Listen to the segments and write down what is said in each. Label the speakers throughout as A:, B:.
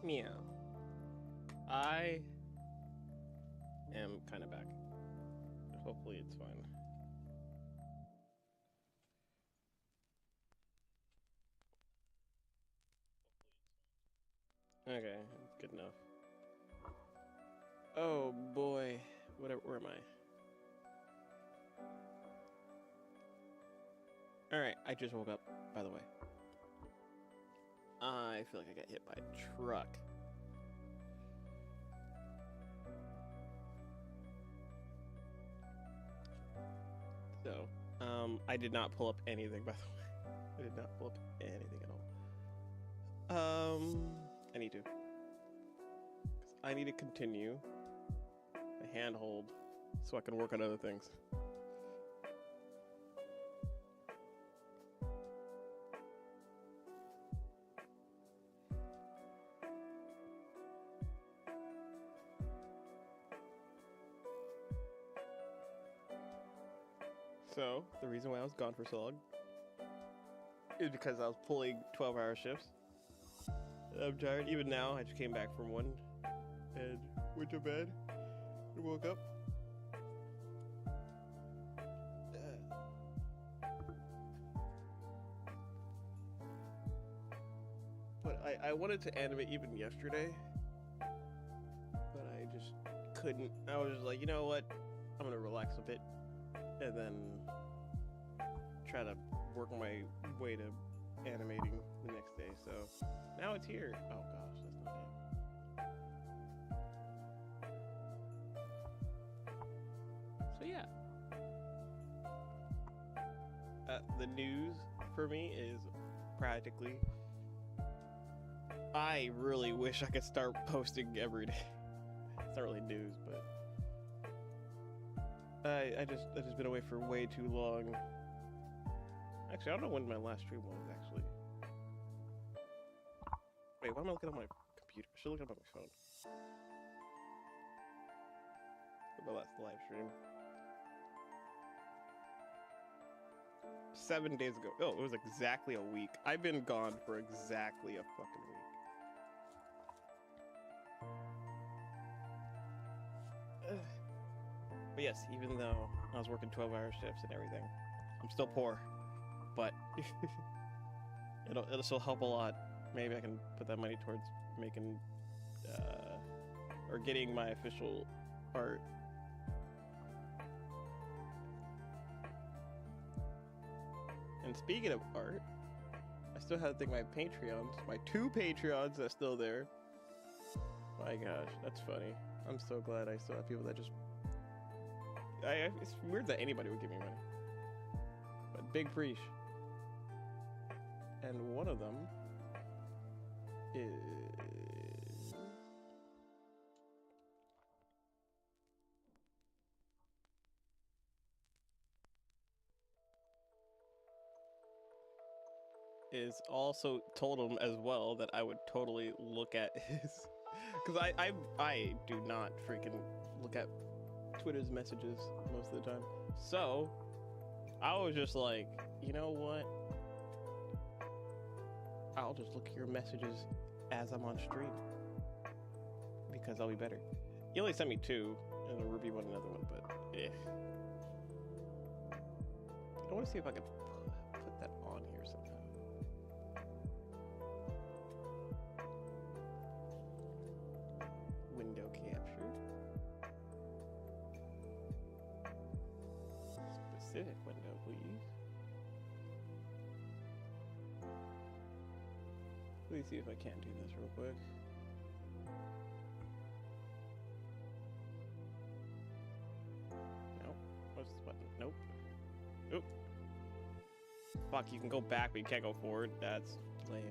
A: Meow. I am kind of back. Hopefully it's fine. Okay, good enough. Oh boy, where am I? Alright, I just woke up, by the way. I feel like I got hit by a truck. So, I did not pull up anything, by the way. I did not pull up anything at all. I need to. 'Cause I need to continue the handhold so I can work on other things. So, the reason why I was gone for so long is because I was pulling 12-hour shifts. I'm tired. Even now, I just came back from one and went to bed and woke up. But I wanted to animate even yesterday, but I just couldn't. I was just like, you know what? I'm gonna relax a bit and then try to work my way to animating the next day. So now it's here. Oh gosh, that's not it. So yeah, the news for me is practically. I really wish I could start posting every day. It's not really news, but I just been away for way too long. Actually, I don't know when my last stream was, actually. Wait, why am I looking at my computer? I should look at my phone. My last live stream. 7 days ago. Oh, it was exactly a week. I've been gone for exactly a fucking week. But yes, even though I was working 12-hour shifts and everything, I'm still poor. But it'll still help a lot. Maybe I can put that money towards making or getting my official art. And speaking of art, I still have to thank my Patreons, my 2 Patreons that's still there. My gosh, that's funny. I'm so glad I still have people that just. It's weird that anybody would give me money. But big preach. And one of them is also told him as well that I would totally look at his, because I do not freaking look at Twitter's messages most of the time. So I was just like, you know what? I'll just look at your messages as I'm on stream because I'll be better. He only sent me 2, and a Ruby one, another one, but eh. I want to see if I can put that on here somehow. Window capture. Specific window, please. Let me see if I can't do this real quick. Nope. What's this button? Nope. Oop. Fuck, you can go back, but you can't go forward. That's lame.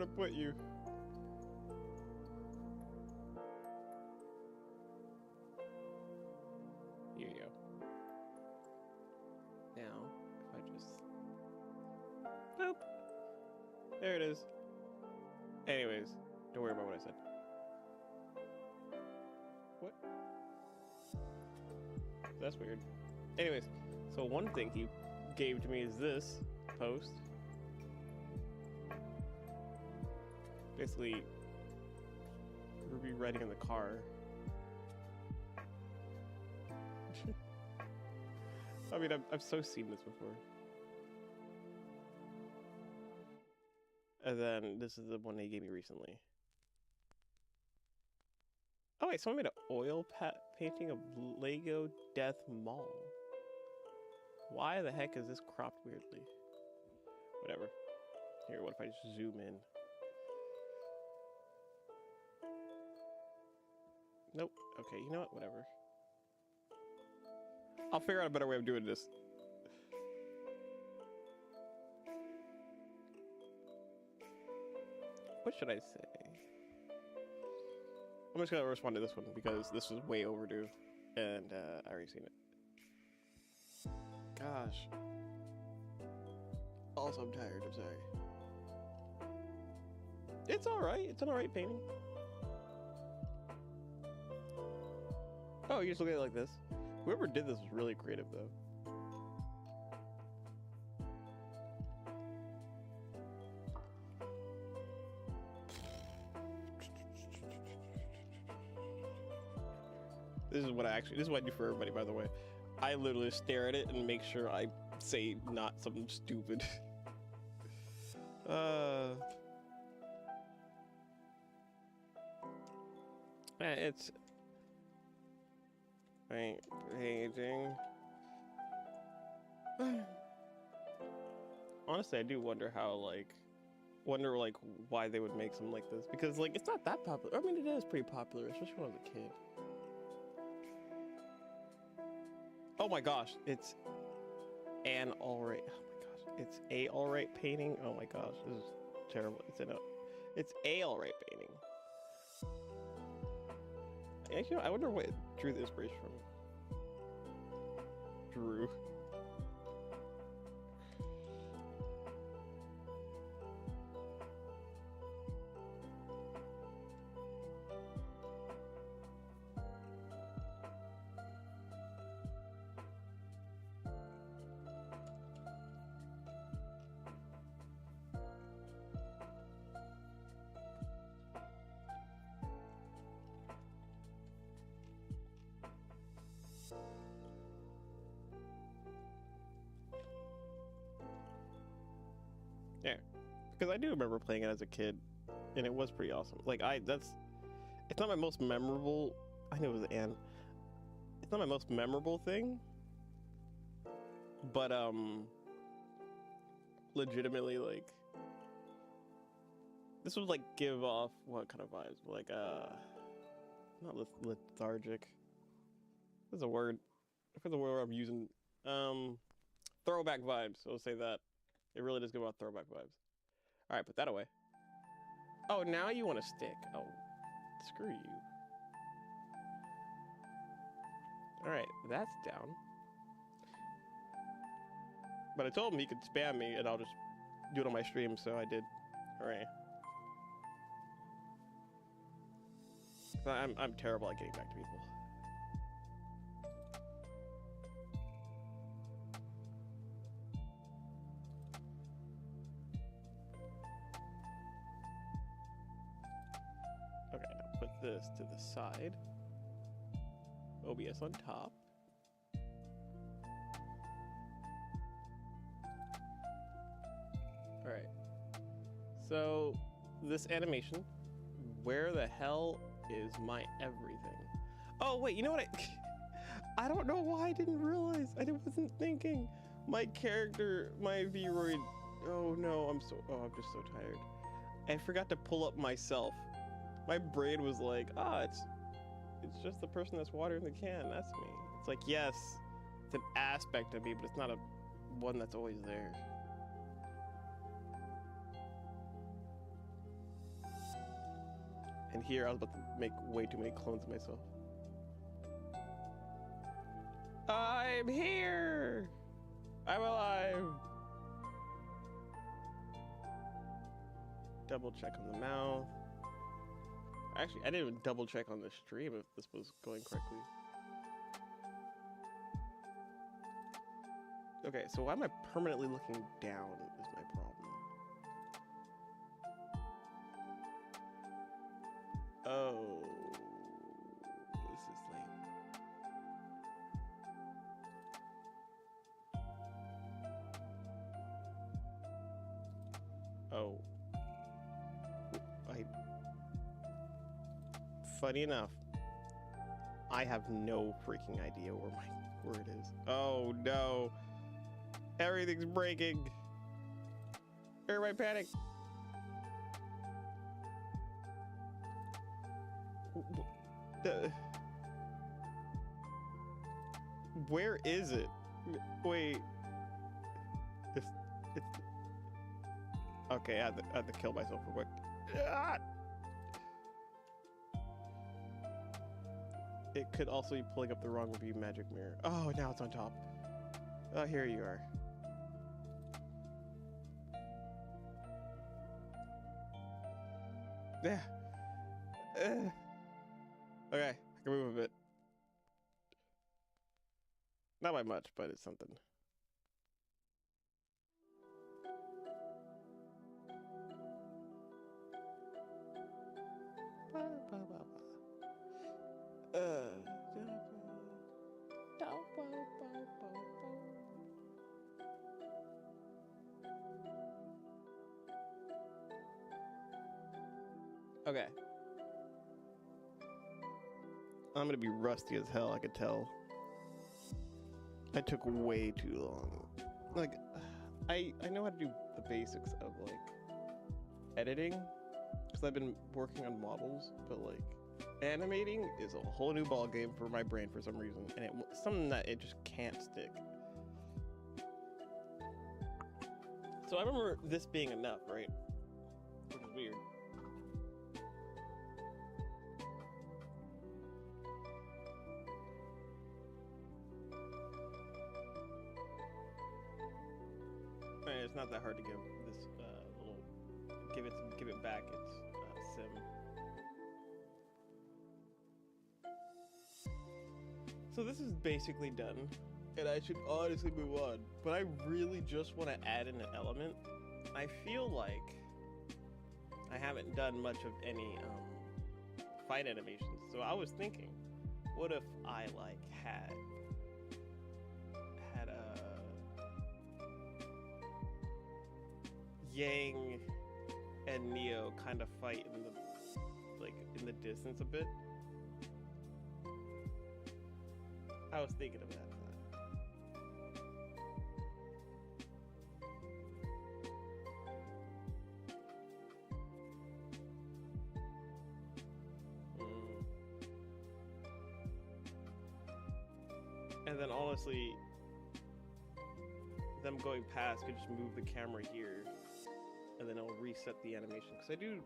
A: gonna put you? Here you go. Now, if I just... Boop! There it is. Anyways, don't worry about what I said. What? That's weird. Anyways, so one thing he gave to me is this post. Basically, Ruby riding in the car. I mean, I've so seen this before. And then this is the one they gave me recently. Oh wait, someone made an oil painting of Lego Death Mall. Why the heck is this cropped weirdly? Whatever. Here, what if I just zoom in? Nope. Okay, you know what? Whatever. I'll figure out a better way of doing this. What should I say? I'm just gonna respond to this one because this is way overdue, and I already seen it. Gosh. Also, I'm tired. I'm sorry. It's all right. It's an all right painting. Oh, you just look at it like this. Whoever did this was really creative, though. This is what I do for everybody, by the way. I literally stare at it and make sure I say not something stupid. It's painting. Honestly, I do wonder why they would make something like this, because like it's not that popular. I mean, it is pretty popular, especially when I was a kid. Oh my gosh, it's an alright. Oh my gosh, it's a alright painting. Oh my gosh, this is terrible. It's a alright painting. Actually, I wonder what it drew the inspiration from. Drew. Yeah, because I do remember playing it as a kid, and it was pretty awesome. Like it's not my most memorable. I knew it was Anne. It's not my most memorable thing, but legitimately like this would like give off what kind of vibes? Like not lethargic. There's a word. I forget the word I'm using. Throwback vibes. So I'll say that. It really does give off throwback vibes. All right, put that away. Oh, now you want to stick. Oh, screw you. All right, that's down. But I told him he could spam me, and I'll just do it on my stream, so I did. All right. I'm terrible at getting back to people. Okay, now put this to the side. OBS on top. All right. So this animation, where the hell is my everything? Oh wait, you know what? I don't know why I didn't realize. I wasn't thinking. My character, my V-Roid. Oh no, I'm just so tired. I forgot to pull up myself. My brain was like, it's just the person that's watering the can. That's me. It's like, yes, it's an aspect of me, but it's not a one that's always there. And here I was about to make way too many clones of myself. I'm here! I'm alive! Double check on the mouth. Actually, I didn't even double check on the stream if this was going correctly. Okay, so why am I permanently looking down is my problem. Oh, this is lame. Oh. Funny enough, I have no freaking idea where it is. Oh no. Everything's breaking. Everybody panic. Where is it? Wait. It's okay, I had to kill myself real quick. Ah! It could also be pulling up the wrong review magic mirror. Oh, now it's on top. Oh, here you are. Yeah. Okay, I can move a bit. Not by much, but it's something. Okay. I'm gonna be rusty as hell, I could tell. I took way too long. Like, I know how to do the basics of, like, editing, because I've been working on models, but, like, animating is a whole new ball game for my brain for some reason, and it's something that it just can't stick. So I remember this being enough, right? Which is weird. It's not that hard to give this give it back its sim. So this is basically done, and I should honestly move on. But I really just want to add in an element. I feel like I haven't done much of any fight animations, so I was thinking, what if I like had Yang and Neo kind of fight in the distance a bit. I was thinking of that. And then honestly, them going past could just move the camera here, and then I'll reset the animation, because I do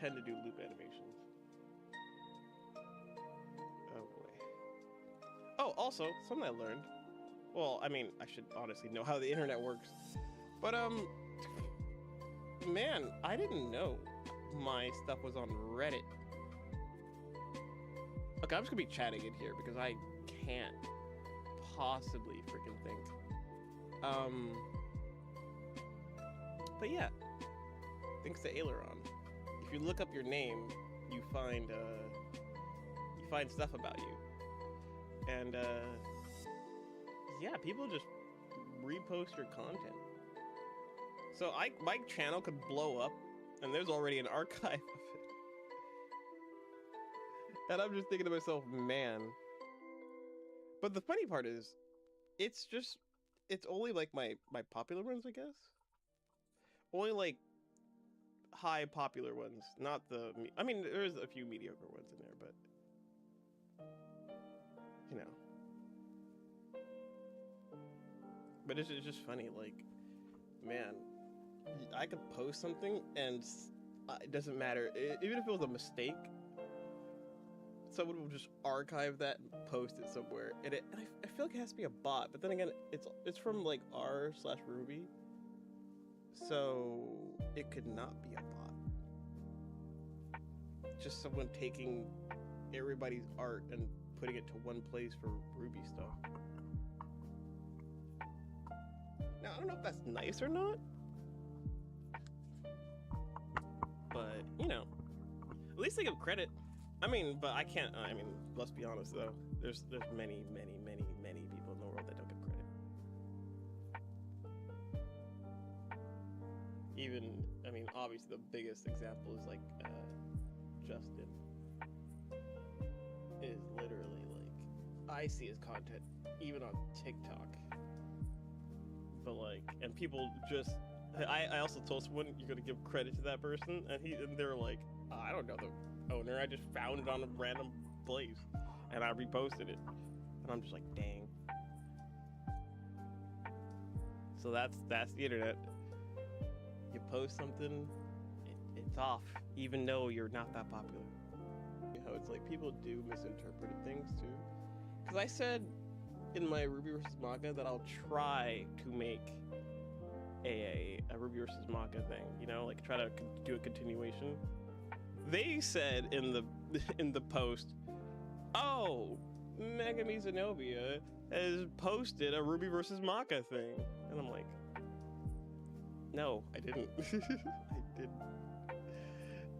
A: tend to do loop animations. Oh boy. Oh, also, something I learned. Well, I mean, I should honestly know how the internet works. But, man, I didn't know my stuff was on Reddit. Okay, I'm just gonna be chatting in here, because I can't possibly freaking think. But yeah. Thanks to Aileron. If you look up your name, you find stuff about you. And yeah, people just repost your content. So my channel could blow up, and there's already an archive of it. And I'm just thinking to myself, man. But the funny part is, it's only like my popular ones, I guess. Only like high popular ones, not the, I mean, there's a few mediocre ones in there, but you know. But it's just funny, like, man, I could post something and it doesn't matter, even if it was a mistake, someone will just archive that and post it somewhere, and I feel like it has to be a bot. But then again, it's from like r/Ruby, so it could not be a bot. Just someone taking everybody's art and putting it to one place for Ruby stuff. Now I don't know if that's nice or not, but you know, at least they give credit. I mean, but I can't. I mean, let's be honest though. There's many people in the world that don't give credit. Even, I mean, obviously the biggest example is like Justin is literally like, I see his content even on TikTok, but like, and people just. I also told someone you're gonna give credit to that person, and they're like, I don't know the owner. I just found it on a random place, and I reposted it, and I'm just like, dang. So that's the internet. You post something, it's off, even though you're not that popular. You know, it's like people do misinterpret things too. Because I said in my Ruby vs. Manga that I'll try to make a Ruby vs. Manga thing. You know, like try to do a continuation. They said in the post, oh, Megami Zenobia has posted a Ruby vs. Maka thing, and I'm like, no, I didn't.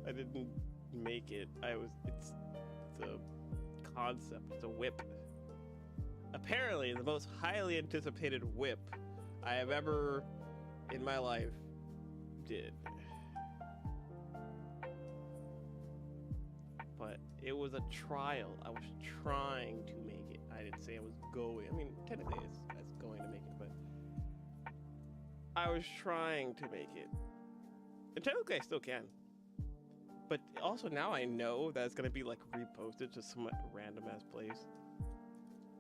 A: I didn't make it. It's a concept. It's a whip. Apparently, the most highly anticipated whip I have ever in my life did. But it was a trial. I was trying to make it. I didn't say I was going. I mean, technically it's going to make it, but I was trying to make it. And technically I still can. But also now I know that it's going to be like reposted to some random ass place.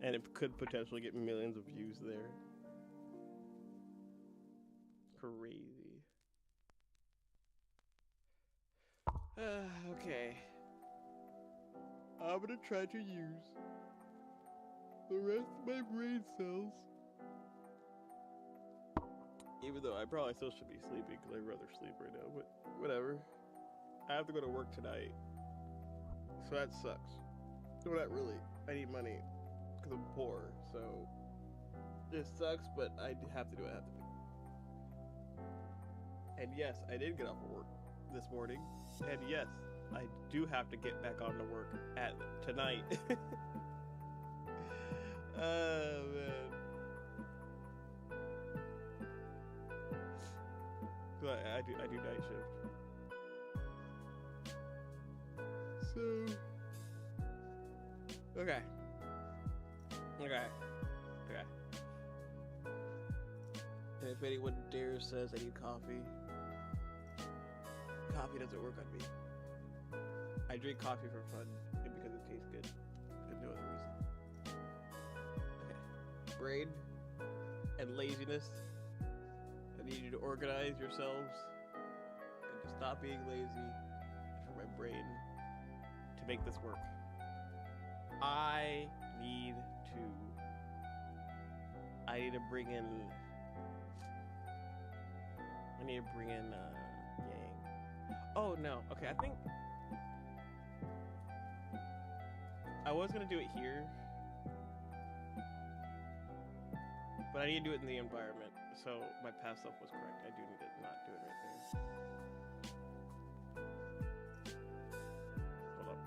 A: And it could potentially get millions of views there. Crazy. Okay. I'm gonna try to use the rest of my brain cells. Even though I probably still should be sleeping because I'd rather sleep right now, but whatever. I have to go to work tonight, so that sucks. No, not really. I need money because I'm poor, so it sucks, but I have to do what I have to do. And yes, I did get off of work this morning, and yes, I do have to get back on to work at tonight. Oh man. I do night shift. So okay. And if anyone dares says I need coffee doesn't work on me. I drink coffee for fun and because it tastes good, and no other reason. Okay. Brain and laziness. I need you to organize yourselves and to stop being lazy for my brain to make this work. I need to bring in Yang. Oh no, okay, I think I was gonna do it here, but I need to do it in the environment, so my past self was correct. I do need to not do it right there. Hold up.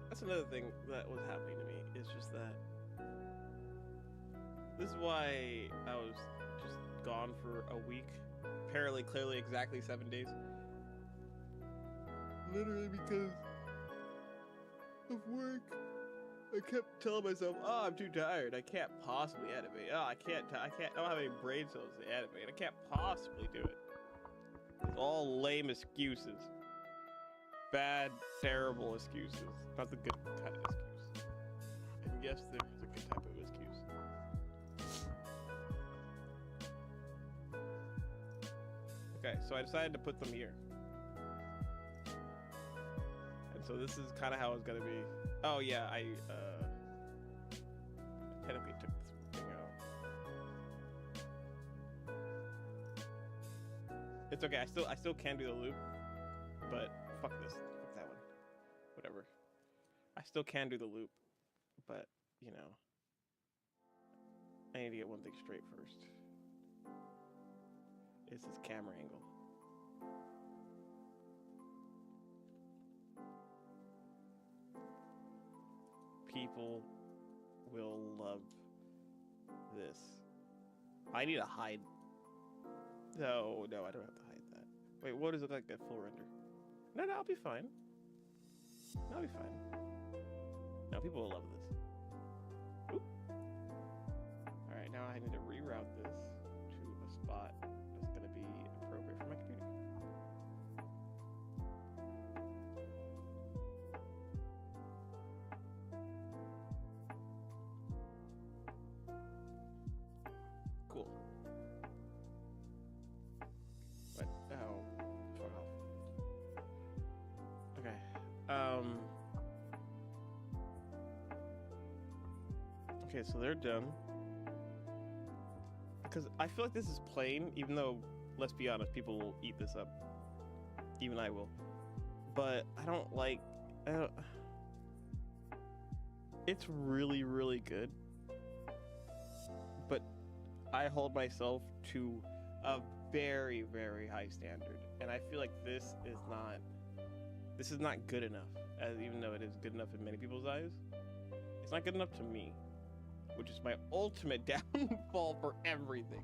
A: That's another thing that was happening to me. It's just that this is why I was just gone for a week. Apparently, clearly, exactly 7 days. Literally because of work. I kept telling myself, oh, I'm too tired. I can't possibly animate. Oh, I don't have any brain cells to animate. I can't possibly do it. It's all lame excuses. Bad, terrible excuses. Not the good kind of excuse. And yes, there's a good type of excuse. Okay, so I decided to put them here. And so this is kind of how it's gonna be. Oh yeah, I technically took this thing out. It's okay. I still can do the loop, but fuck this. Fuck that one. Whatever. I still can do the loop, but you know, I need to get one thing straight first. It's this camera angle. People will love this. I need to hide. No, I don't have to hide that. Wait, what does it look like at full render? No, I'll be fine. I'll be fine. No, people will love this. Oop. All right, now I need to reroute this to a spot that's gonna be appropriate for my computer. Cool. What? Oh, fuck off. Okay. Okay, so they're done. Because I feel like this is plain, even though, let's be honest, people will eat this up. Even I will. But I don't like... It's really, really good. But I hold myself to a very, very high standard. And I feel like this is not good enough. As even though it is good enough in many people's eyes, it's not good enough to me. Which is my ultimate downfall for everything.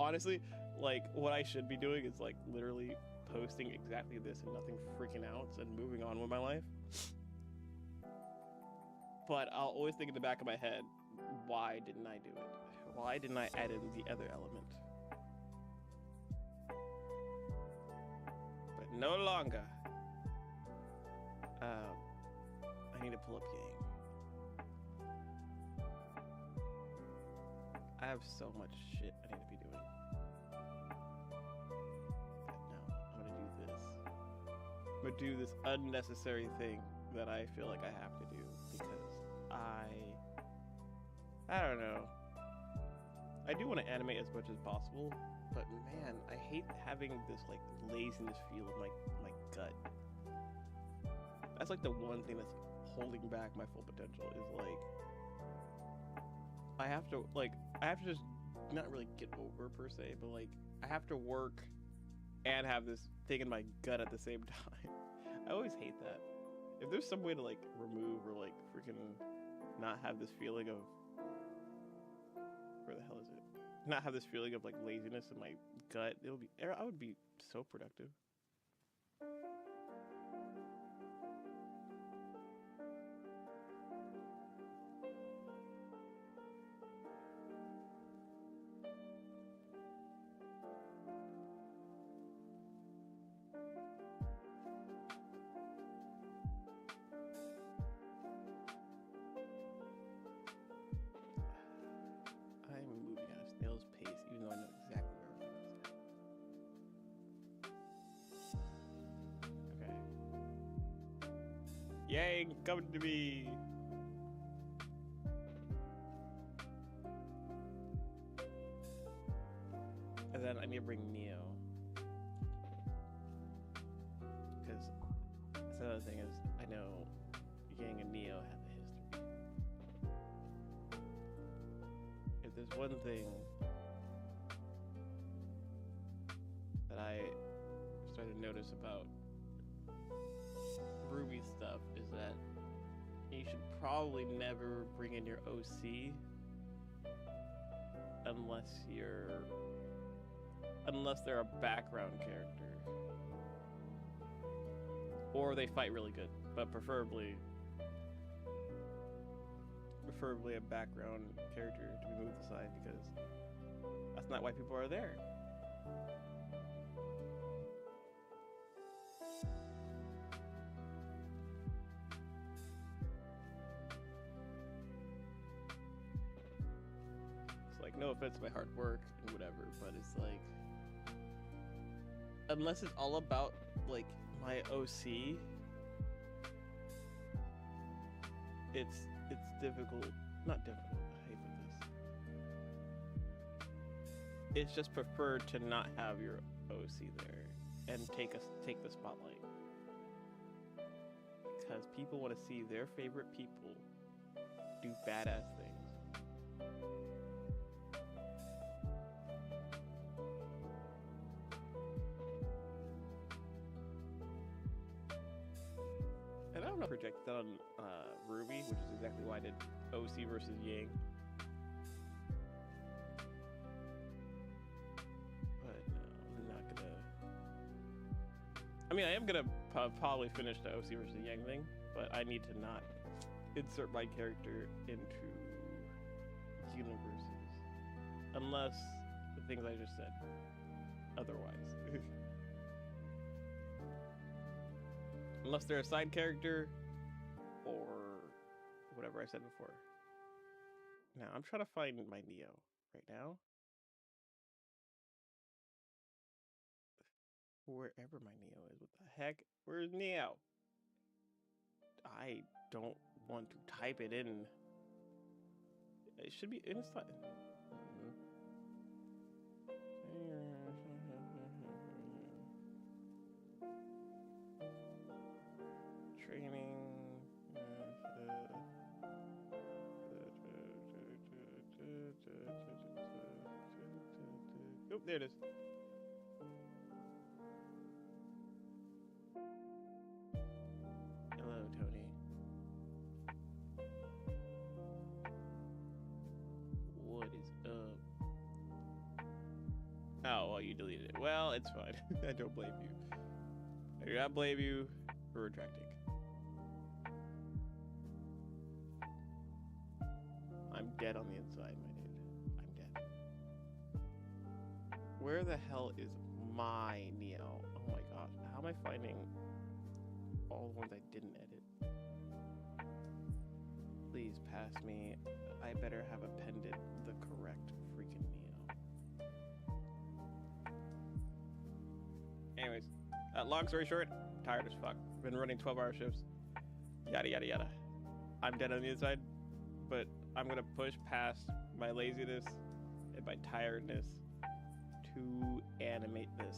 A: Honestly, like, what I should be doing is, like, literally posting exactly this and nothing freaking out and moving on with my life. But I'll always think in the back of my head, why didn't I do it? Why didn't I add in the other element? But no longer. I need to pull up Yang. I have so much shit I need to be doing. But no, I'm gonna do this. I'm gonna do this unnecessary thing that I feel like I have to do because I don't know. I do want to animate as much as possible, but man, I hate having this like laziness feel in my gut. That's like the one thing that's holding back my full potential is like I have to just not really get over per se, but like I have to work and have this thing in my gut at the same time. I always hate that. If there's some way to like remove or like freaking not have this feeling of where the hell is it? Not have this feeling of like laziness in my gut, I would be so productive. Yang, come to me. And then I need to bring Neo. Because that's another thing is, I know Yang and Neo have a history. If there's one thing that I started to notice about Ruby stuff is that you should probably never bring in your OC unless they're a background character or they fight really good, but preferably a background character to be moved aside because that's not why people are there. No offense to my hard work and whatever, but it's like unless it's all about like my OC, it's difficult. Not difficult. I hate this. It's just preferred to not have your OC there and take the spotlight, because people want to see their favorite people do badass things. And I don't know, project that on Ruby, which is exactly why I did OC versus Yang. But no, I'm not gonna. I mean, I am gonna probably finish the OC versus Yang thing, but I need to not insert my character into universes unless the things I just said otherwise. Unless they're a side character or whatever I said before. Now I'm trying to find my Neo right now. Wherever my Neo is. What the heck? Where's Neo? I don't want to type it in. It should be in inside. Training. Oh, there it is. Hello, Tony. What is up? Oh, well, you deleted it. Well, it's fine. I don't blame you. I do not blame you for retracting. I'm dead on the inside, my dude. I'm dead. Where the hell is my Neo? Oh my gosh. How am I finding all the ones I didn't edit? Please pass me. I better have appended the correct freaking Neo. Anyways, long story short, tired as fuck. Been running 12-hour shifts. Yada, yada, yada. I'm dead on the inside, but I'm gonna push past my laziness and my tiredness to animate this.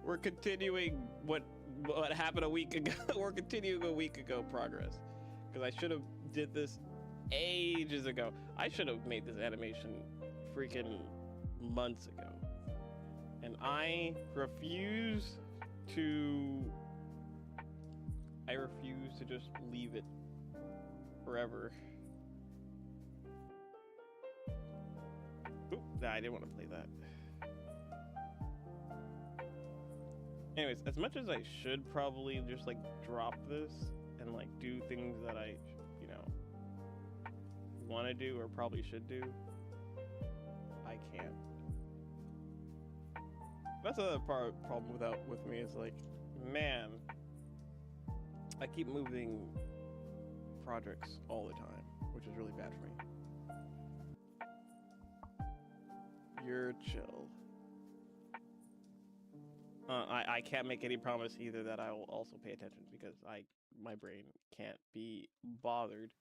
A: We're continuing what happened a week ago. We're continuing a week ago progress, because I should have did this ages ago. I should have made this animation freaking months ago, and I refuse to just leave it forever. Oop, nah, I didn't want to play that. Anyways, as much as I should probably just like drop this and like do things that I, you know, want to do or probably should do, I can't. That's another problem with me is like, man, I keep moving projects all the time, which is really bad for me. You're chill. I can't make any promise either that I will also pay attention, because my brain can't be bothered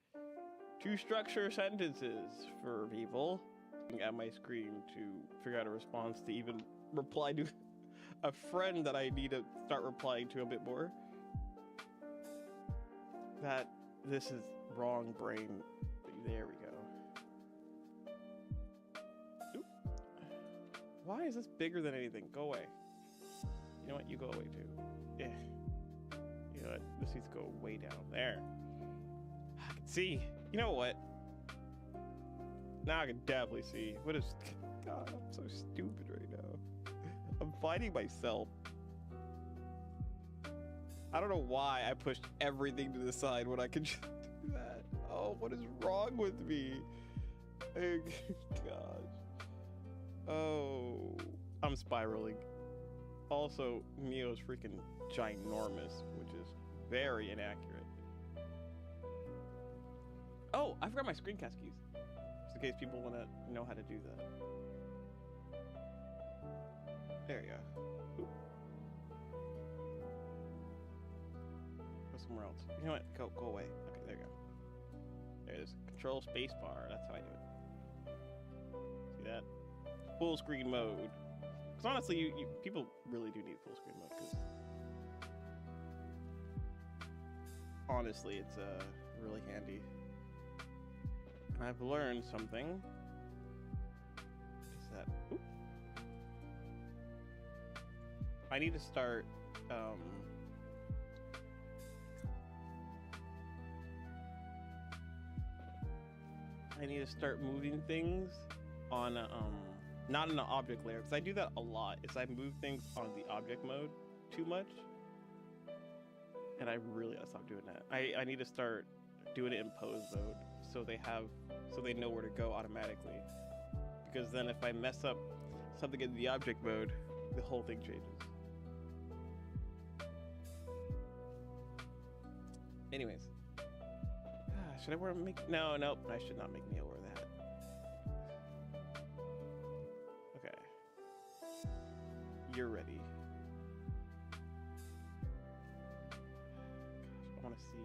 A: to structure sentences for people at my screen to figure out a response to even reply to a friend that I need to start replying to a bit more. That this is wrong brain. There we go. Oop. Why is this bigger than anything? Go away. You know what? You go away too. Yeah. You know what? This needs to go way down there. I can see. You know what? Now I can definitely see. What is... God, I'm so stupid right now. I'm fighting myself. I don't know why I pushed everything to the side when I could just do that. Oh, what is wrong with me? Oh, gosh. Oh, I'm spiraling. Also, Neo is freaking ginormous, which is very inaccurate. Oh, I forgot my screencast keys. Just in case people want to know how to do that. There you go. Oop. Go somewhere else. You know what? Go away. Okay, there you go. There it is. Control spacebar. That's how I do it. See that? Full screen mode. Because honestly, you people really do need full screen mode. Because honestly, it's really handy. I've learned something. Is that? Oop. I need to start. I need to start moving things on not in the object layer, because I do that a lot. Is I move things on the object mode too much, and I really gotta stop doing that. I need to start doing it in pose mode, so they know where to go automatically. Because then if I mess up something in the object mode, the whole thing changes. Anyways, should I wear make? No, nope. I should not make Neo wear that. Okay, you're ready. Gosh, I want to see.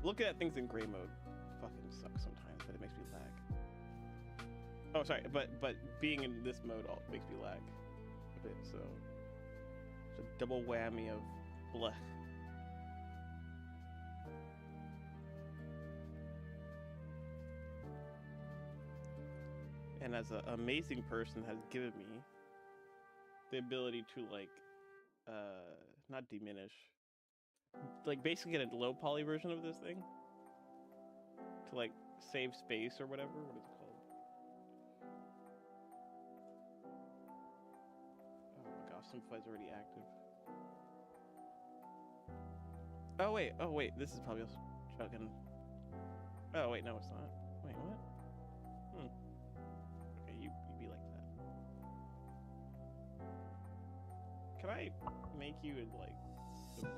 A: Looking at things in gray mode fucking sucks sometimes, but it makes me lag. Oh, sorry, but being in this mode makes me lag a bit. So it's a double whammy of bleh. And as an amazing person has given me the ability to like, not diminish, like basically get a low poly version of this thing to like save space or whatever. What is it called? Oh my gosh, Simplify's already active. Oh wait, this is probably also chugging. Oh wait, no it's not. Wait, what? Okay, you be like that. Can I make you in like simple?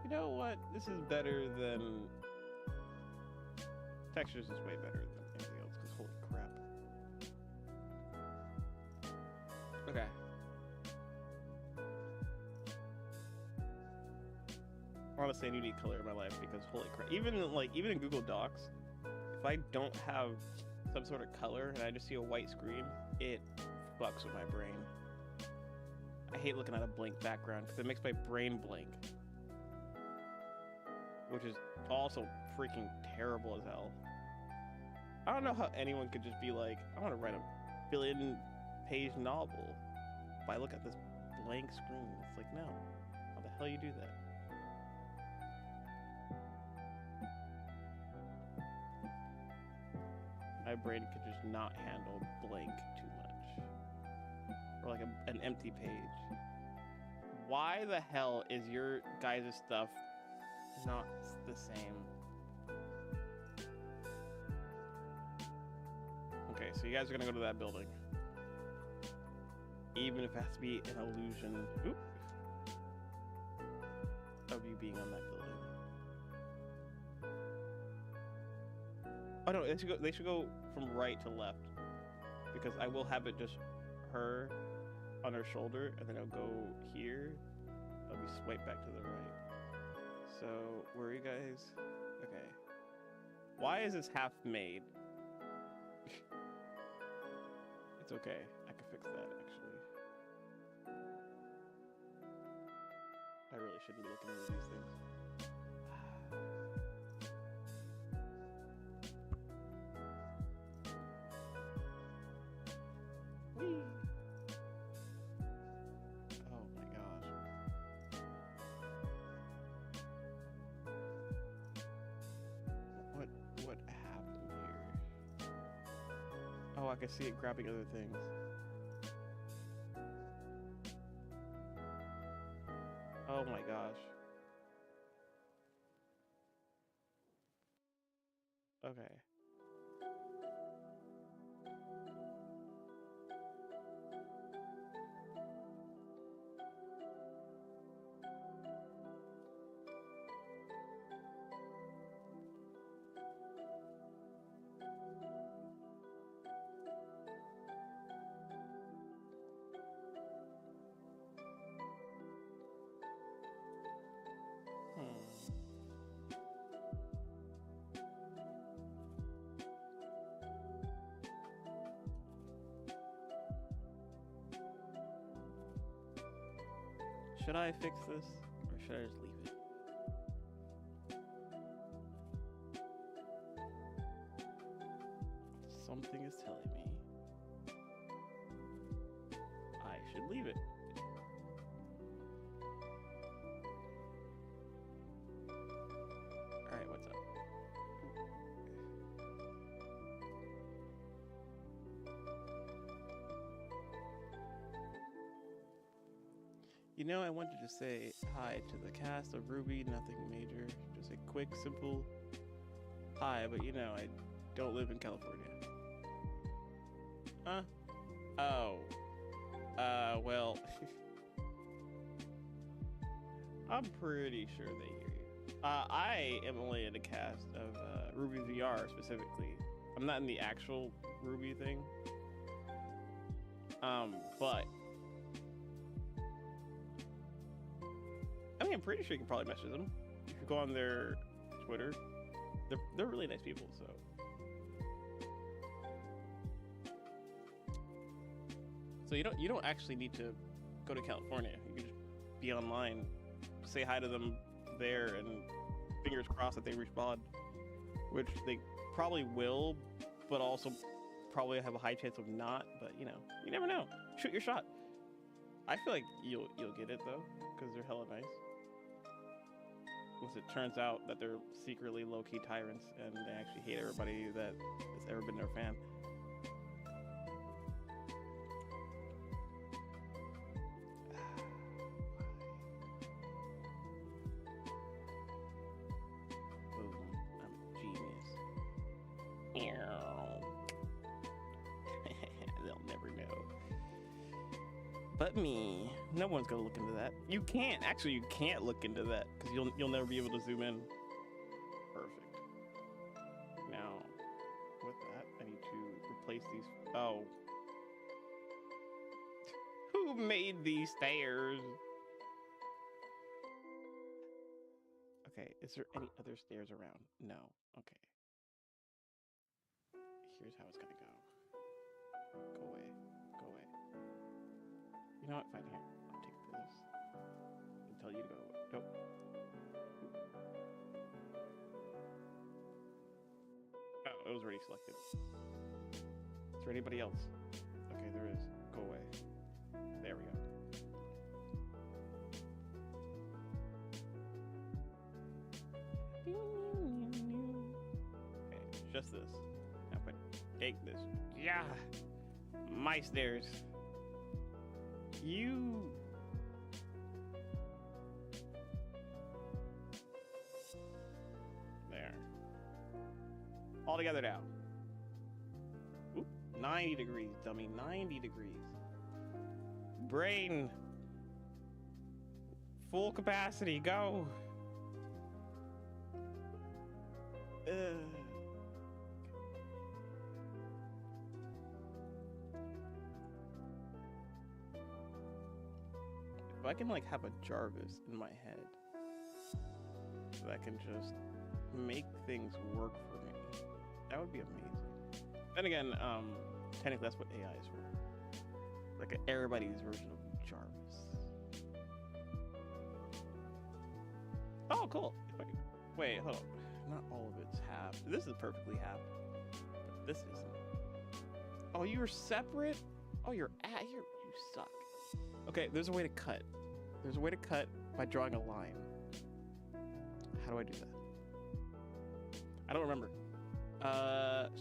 A: You know what? This is better than textures. Is way better than anything else. Cause holy crap. Okay. Honestly, I do need color in my life because holy crap. Even in Google Docs, if I don't have some sort of color and I just see a white screen, it fucks with my brain. I hate looking at a blank background because it makes my brain blank. Which is also freaking terrible as hell. I don't know how anyone could just be like, I want to write a billion-page novel. But I look at this blank screen. It's like, no. How the hell you do that? My brain could just not handle blank too much. Or like an empty page. Why the hell is your guys' stuff not the same? Okay, so you guys are gonna go to that building. Even if it has to be an illusion of you being on that building. Oh no, they should go from right to left. Because I will have it just her on her shoulder, and then it'll go here. I'll be swiped back to the right. So, where are you guys? Okay. Why is this half made? It's okay. I can fix that, actually. I really shouldn't be looking at these things. Whee! Oh my gosh. What happened here? Oh, I can see it grabbing other things. Oh my gosh. Okay. Should I fix this, or should I just leave it? Something is telling me I should leave it. Alright, what's up? You know, I wanted to say hi to the cast of RWBY, nothing major. Just a quick, simple hi, but you know, I don't live in California. Huh? Oh. Well. I'm pretty sure they hear you. I am only in the cast of RWBY VR specifically. I'm not in the actual RWBY thing. But I mean, I'm pretty sure you can probably message them if you go on their Twitter. They're really nice people, so. So you don't actually need to go to California. You can just be online, say hi to them there, and fingers crossed that they respond, which they probably will, but also probably have a high chance of not. But you know, you never know. Shoot your shot. I feel like you'll get it though, because they're hella nice. Once it turns out that they're secretly low-key tyrants and they actually hate everybody that has ever been their fan. Boom, I'm a genius. They'll never know. But me. No one's gonna look into that. You can't. Actually, you can't look into that because you'll never be able to zoom in. Perfect. Now, with that, I need to replace these. Oh. Who made these stairs? Okay, is there any other stairs around? No. Okay. Here's how it's gonna go. Go away. Go away. You know what? Fine, here. I'll take this and tell you to go away. Nope. Oh, it was already selected. Is there anybody else? Okay, there is. Go away. There we go. Okay, just this. Now if I take this. Yeah! My stairs. You... There. All together now. Oop, 90 degrees, dummy. 90 degrees. Brain. Full capacity, go. If I can like have a Jarvis in my head that can just make things work for me, that would be amazing. Then again, technically that's what AI is for. Like everybody's version of Jarvis. Oh, cool. Wait, hold on. Not all of it's half. This is perfectly half. But this isn't. Oh, you're separate? Oh, you suck. Okay, there's a way to cut. There's a way to cut by drawing a line. How do I do that? I don't remember.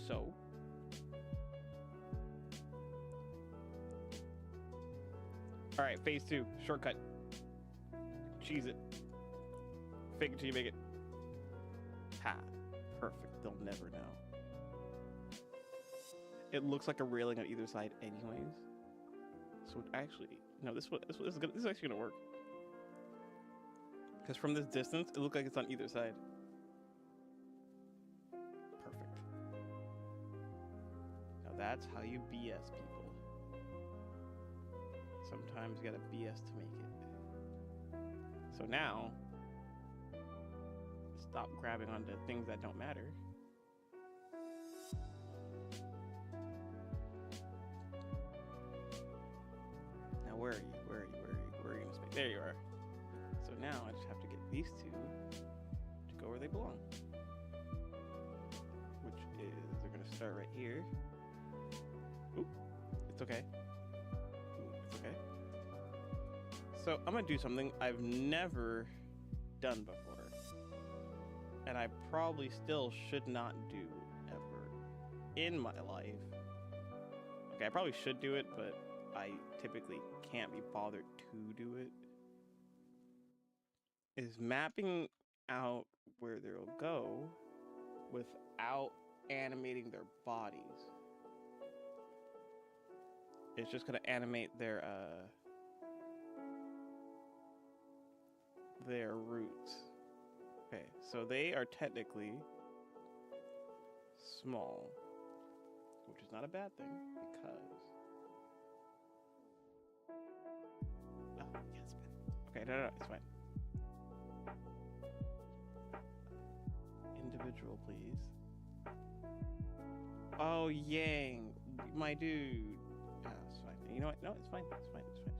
A: So. All right, phase 2, shortcut. Cheese it. Fake it till you make it. Ha. Perfect. They'll never know. it looks like a railing on either side anyways. So actually, no, this is actually gonna work. Because from this distance, it looks like it's on either side. Perfect. Now that's how you BS people. Sometimes you gotta BS to make it. So now, stop grabbing onto things that don't matter. Now where are you? Where are you? Where are you? Where are you in space? There you are. So now I just have to get these two to go where they belong. Which is, they're gonna start right here. Oop, it's okay. Ooh, it's okay. So I'm gonna do something I've never done before. And I probably still should not do ever in my life. Okay, I probably should do it, but I typically can't be bothered to do it. Is mapping out where they'll go without animating their bodies. It's just gonna animate their roots. Okay, so they are technically small, which is not a bad thing because oh yes, okay, no, it's fine. Individual, please. Oh, Yang, my dude. Ah, it's fine. You know what? No, it's fine. It's fine. It's fine. It's fine.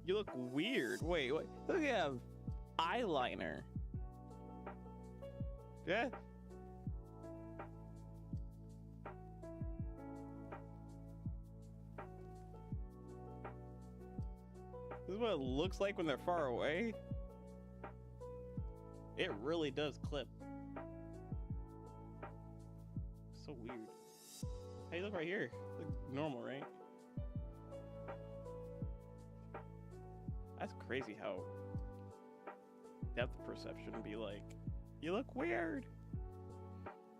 A: You look weird. Wait. Look, you have eyeliner. Yeah. This is what it looks like when they're far away. It really does clip. So weird. Hey, look right here. Look normal, right? That's crazy how depth perception be like, you look weird.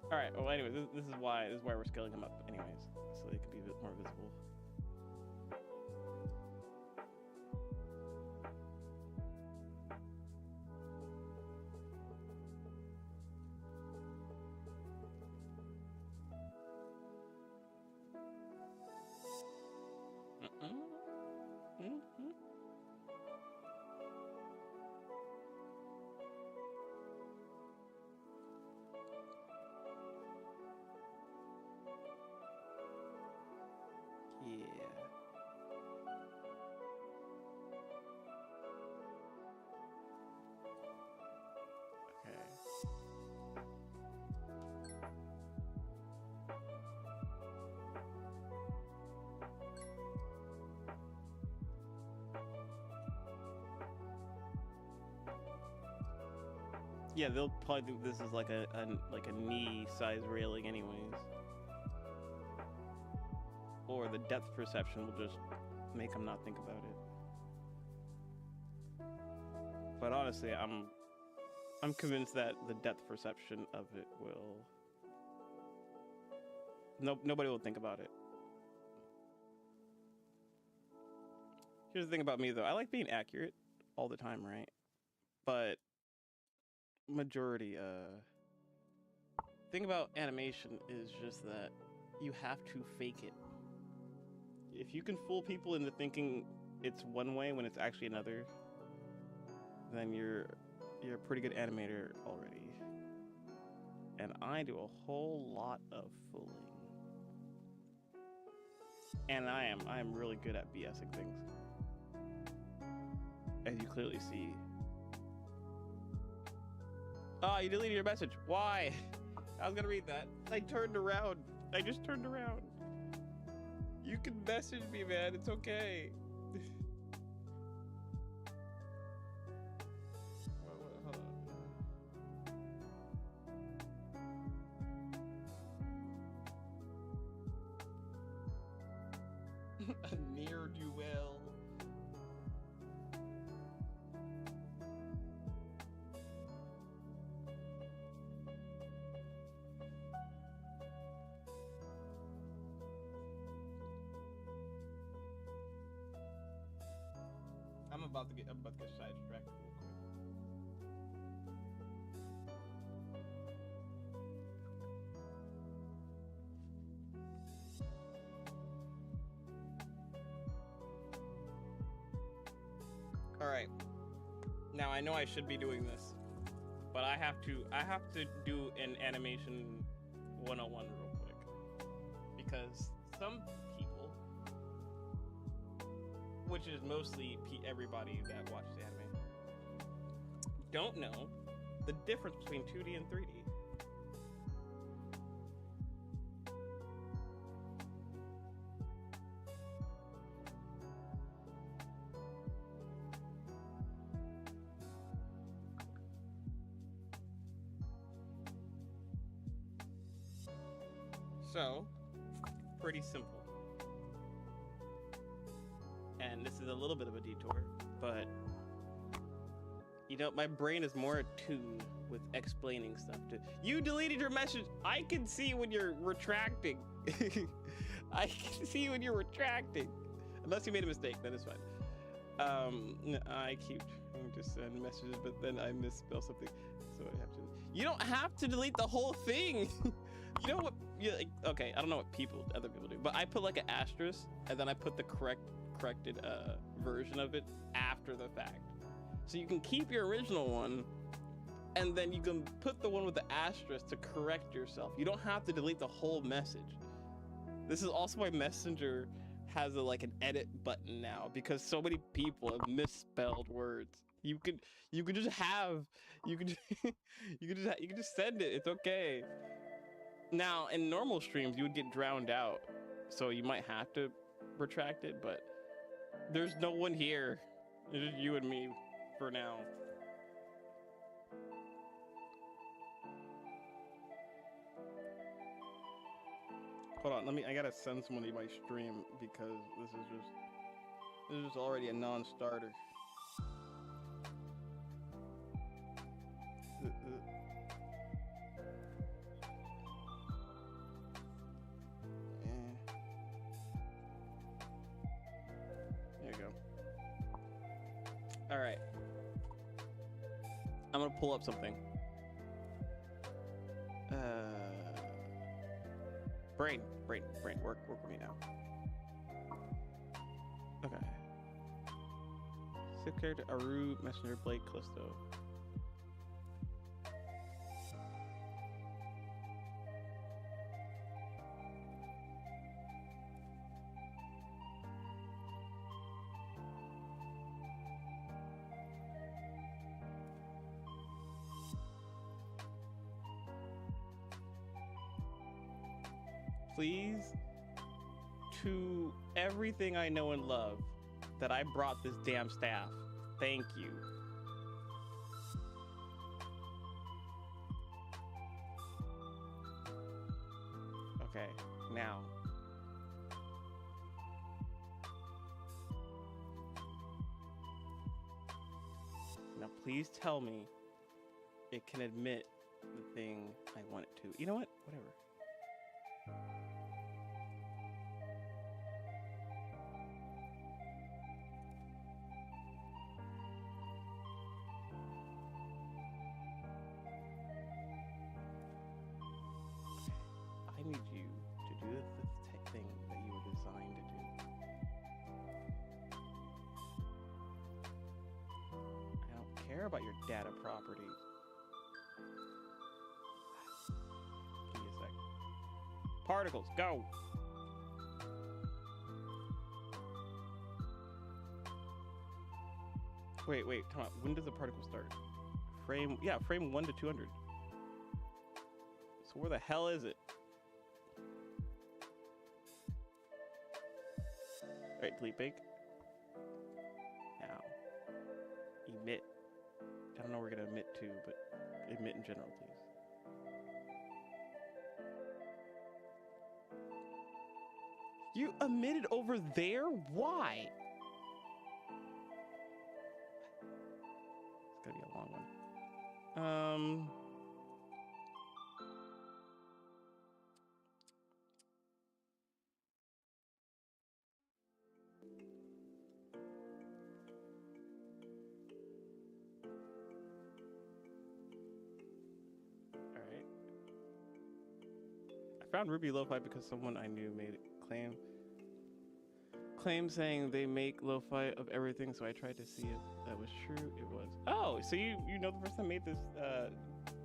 A: All right. Well, anyway, this is why we're scaling them up, anyways, so they can be a bit more visible. Yeah, they'll probably think this is like a knee-size railing, anyways. Or the depth perception will just make them not think about it. But honestly, I'm convinced that the depth perception of it will. Nobody will think about it. Here's the thing about me, though. I like being accurate all the time, right? But majority thing about animation is just that you have to fake it. If you can fool people into thinking it's one way when it's actually another, then you're a pretty good animator already. And I do a whole lot of fooling. And I am really good at BSing things, as you clearly see. Oh, you deleted your message. Why? I was gonna read that. I turned around. I just turned around. You can message me, man. It's okay. Hold on. A ne'er-do-well. about to get sidetracked real quick. All right. Now I know I should be doing this, but I have to do an animation 101 real quick, because some people, which is mostly everybody that watches anime, don't know the difference between 2D and 3D. So, pretty simple. And this is a little bit of a detour, but you know, my brain is more attuned with explaining stuff to you. Deleted your message. I can see when you're retracting. I can see when you're retracting. Unless you made a mistake, then it's fine. I keep trying to send messages, but then I misspell something, so I have to. You don't have to delete the whole thing. You know what? Like, okay, I don't know what other people do, but I put like an asterisk, and then I put the corrected version of it after the fact. So you can keep your original one, and then you can put the one with the asterisk to correct yourself. You don't have to delete the whole message. This is also why Messenger has like an edit button now, because so many people have misspelled words. You could just send it. It's okay. Now, in normal streams, you would get drowned out, so you might have to retract it, but there's no one here. It's just you and me for now. Hold on, I gotta send somebody my stream, because this is just already a non-starter. All right. I'm gonna pull up something. Brain, work with me now. Okay. Sip character, Aru, Messenger, Blake, Callisto. Please, to everything I know and love, that I brought this damn staff. Thank you. Okay, now. Now please tell me it can admit the thing I want it to. You know what? Whatever. I need you to do the thing that you were designed to do. I don't care about your data properties. Give me a sec. Particles, go! Wait, come on. When does the particle start? Frame 1 to 200. So where the hell is it? Alright, delete bake. Now, emit. I don't know where we're gonna emit to, but emit in general, please. You emitted over there? Why? It's gonna be a long one.
B: found Ruby Lo-Fi because someone I knew made a claim saying they make lo-fi of everything, so I tried to see if that was true. It was. Oh, so you know the person that made this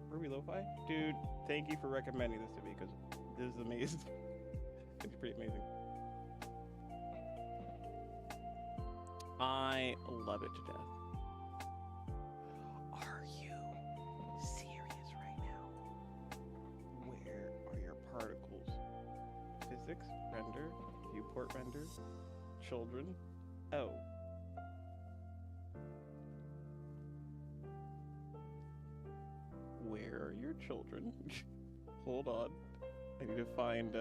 B: Ruby Lo-Fi? Dude, thank you for recommending this to me because this is amazing. It's pretty amazing. I love it to death. Are you serious right now? Where are your particles? Physics, render, viewport render, children. Oh. Where are your children? Hold on. I need to find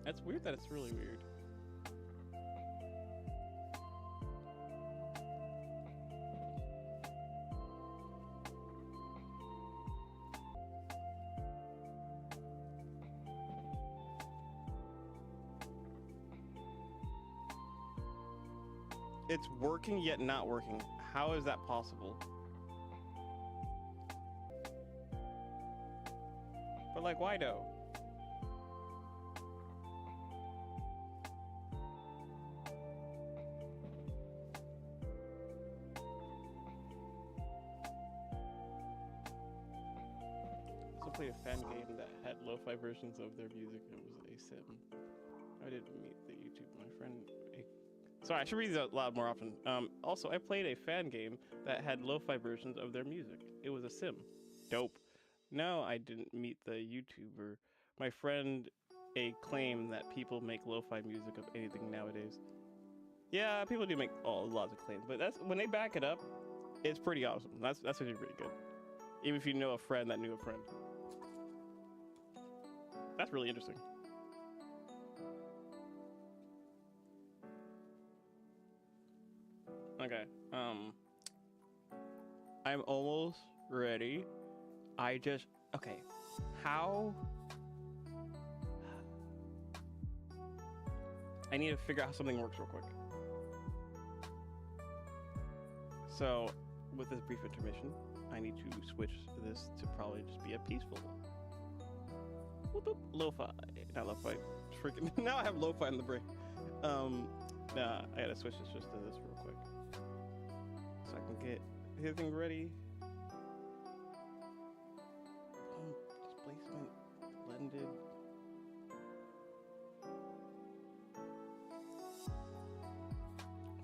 B: That's weird that it's really weird. It's working yet not working. How is that possible? But like, why though? Played a fan game that had lo-fi versions of their music. It was a sim. I didn't meet the YouTube. My friend. Sorry, I should read these out loud more often. Also, I played a fan game that had lo-fi versions of their music. It was a sim. Dope. No, I didn't meet the YouTuber. My friend claim that people make lo-fi music of anything nowadays. Yeah, people do make lots of claims, but that's when they back it up. It's pretty awesome. That's actually pretty good. Even if you know a friend that knew a friend. That's really interesting. Okay. I'm almost ready. Okay. How? I need to figure out how something works real quick. So, with this brief intermission, I need to switch this to probably just be a peaceful one. Whoop, whoop. Lo-fi, not lo-fi. Freaking now I have lo-fi in the brain. Nah, I gotta switch this just to this real quick, so I can get everything ready. Displacement, blended.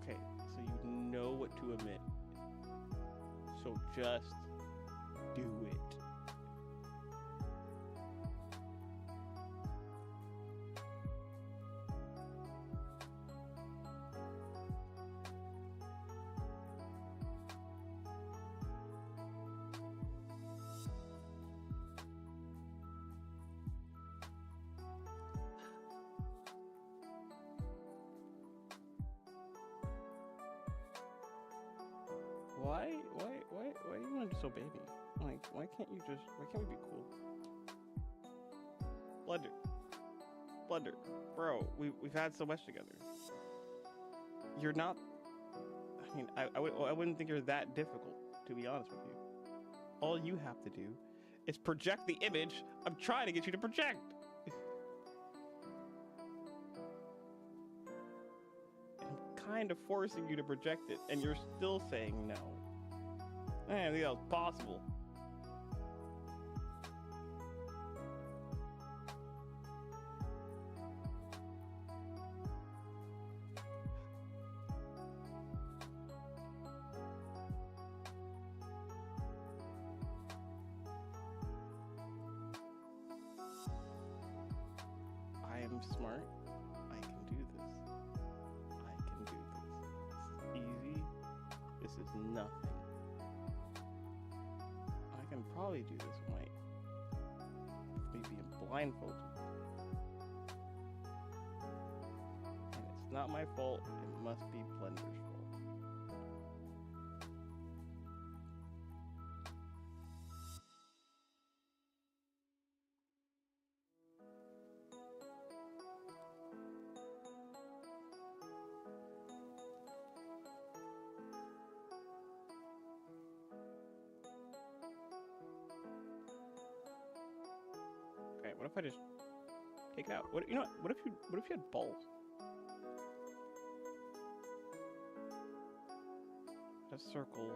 B: Okay, so you know what to omit. So just do it. Why do you want to disobey me? Like, why can't we be cool? Blunder, bro, we've had so much together. You're not, I mean, I wouldn't think you're that difficult, to be honest with you. All you have to do is project the image I'm trying to get you to project. I'm kind of forcing you to project it, and you're still saying no. I didn't think that was possible. I am smart. I can do this. I can do this. This is easy. This is nothing. I can probably do this with maybe I'm blindfolded. And it's not my fault. It must be Blender's fault. What if I just take it out? What, you know what if you had balls? A circle.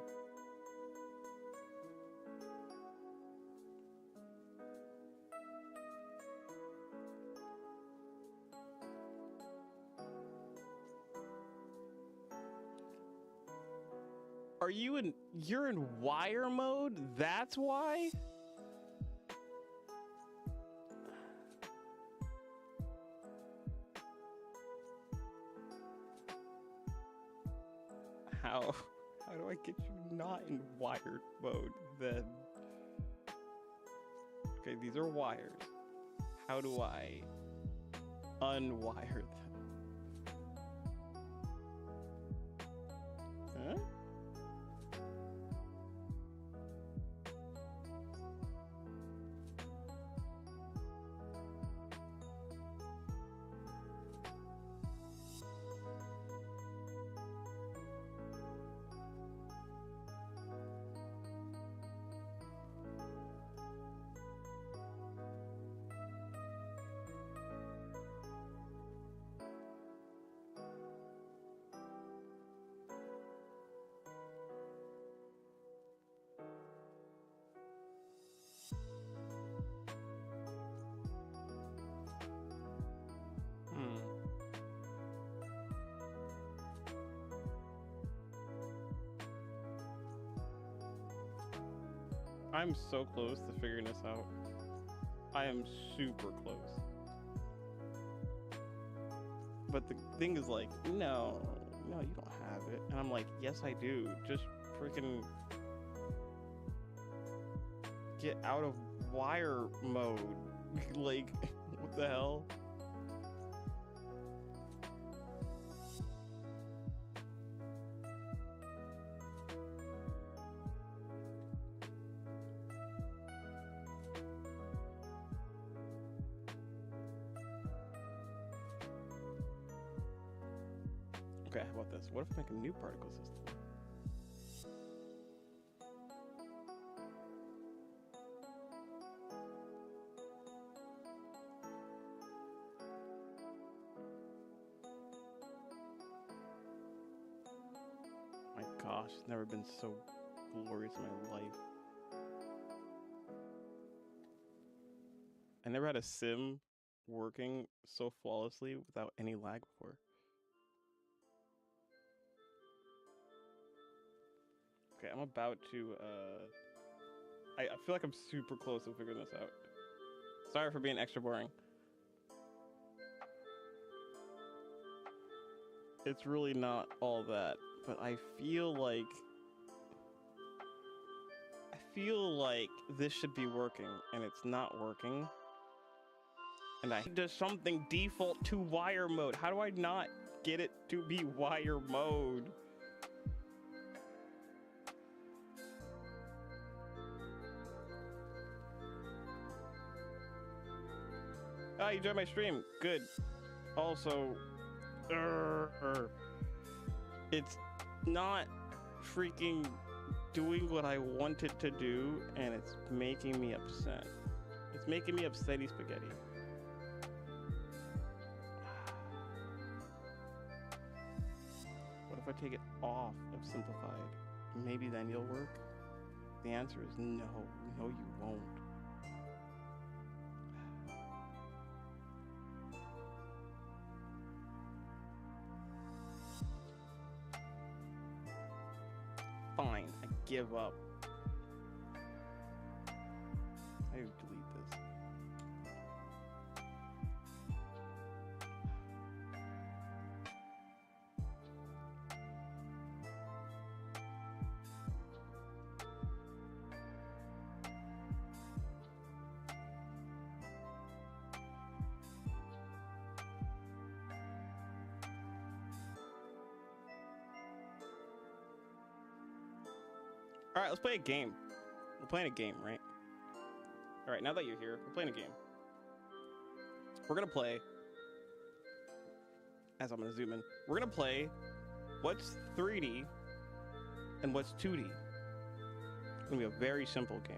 B: You're in wire mode? That's why? How do I get you not in wired mode then? Okay, these are wires. How do I unwire them? Huh? I'm so close to figuring this out. I am super close. But the thing is like, no, you don't have it. And I'm like, yes, I do. Just freaking get out of wire mode. Like, what the hell? Okay, how about this? What if I make a new particle system? My gosh, it's never been so glorious in my life. I never had a sim working so flawlessly without any lag before. Okay, I'm about to, I feel like I'm super close to figuring this out. Sorry for being extra boring. It's really not all that, but I feel like this should be working, and it's not working. And I does something default to wire mode. How do I not get it to be wire mode? Ah, you enjoyed my stream. Good. Also, it's not freaking doing what I want it to do, and it's making me upset. It's making me upsetty spaghetti. What if I take it off of simplified? Maybe then you'll work? The answer is no. No, you won't. Fine, I give up. I need to delete this. All right, let's play a game. We're playing a game, right? All right, now that you're here, we're playing a game. We're gonna play, as I'm gonna zoom in, we're gonna play what's 3D and what's 2D. It's gonna be a very simple game.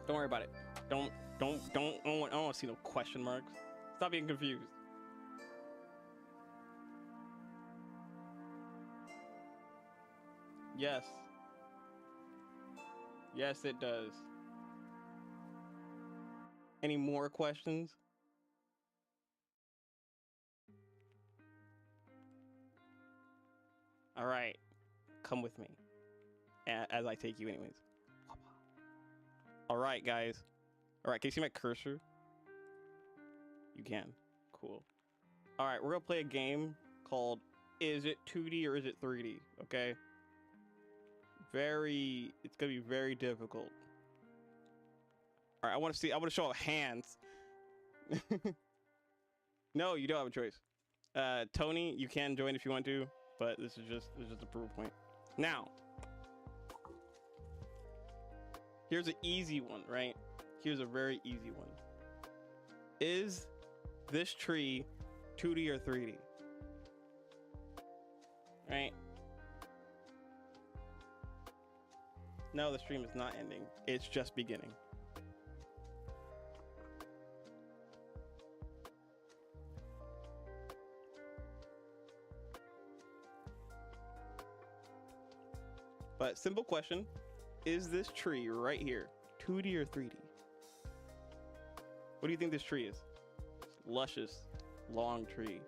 B: Don't worry about it. Don't. I don't want to see no question marks. Stop being confused. Yes. Yes, it does. Any more questions? All right. Come with me as I take you anyways. All right, guys. All right, can you see my cursor? You can. Cool. All right, we're going to play a game called Is It 2D or Is It 3D? Okay? It's going to be very difficult. All right, I want to show hands. No, you don't have a choice. Tony, you can join if you want to, but this is just a proof point. Now, here's an easy one, right? Here's a very easy one. Is this tree 2D or 3D? Right? No, the stream is not ending. It's just beginning. But simple question, is this tree right here 2D or 3D? What do you think this tree is? It's luscious, long tree.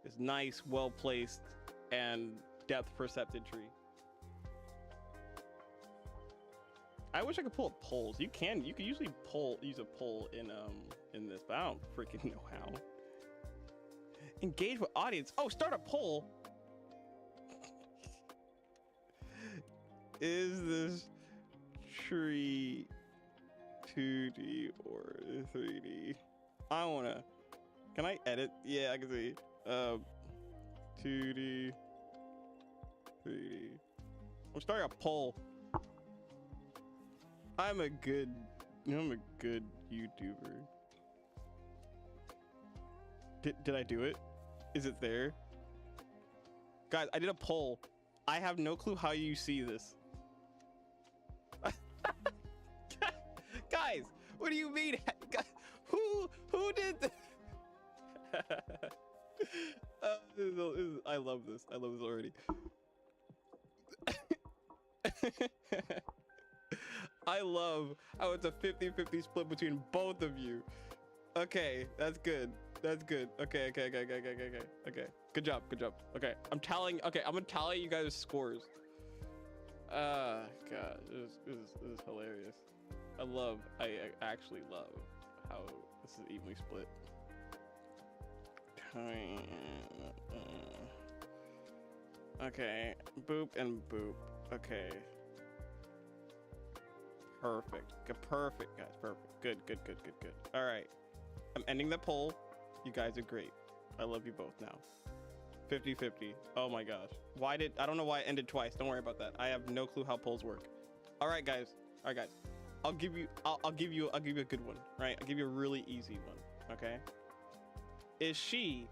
B: It's nice, well-placed, and depth-percepted tree. I wish I could pull up polls. You can usually use a poll in this, but I don't freaking know how. Engage with audience. Oh, start a poll. Is this tree 2D or 3D? I wanna. Can I edit? Yeah, I can see. 2D, 3D. I'm starting a poll. I'm a good YouTuber. Did I do it? Is it there? Guys, I did a poll. I have no clue how you see this. Guys, what do you mean? Who did this? I love this. I love this already. I love how it's a 50-50 split between both of you. Okay, that's good. That's good. Okay. Good job. Okay, I'm gonna tally you guys' scores. God, this is hilarious. I actually love how this is evenly split. Okay, boop and boop. Okay. Perfect, guys, perfect. Good. All right, I'm ending the poll. You guys are great. I love you both now. 50-50. Oh my gosh. I don't know why it ended twice. Don't worry about that. I have no clue how polls work. All right, guys. I'll give you a good one, right? I'll give you a really easy one, okay? Is she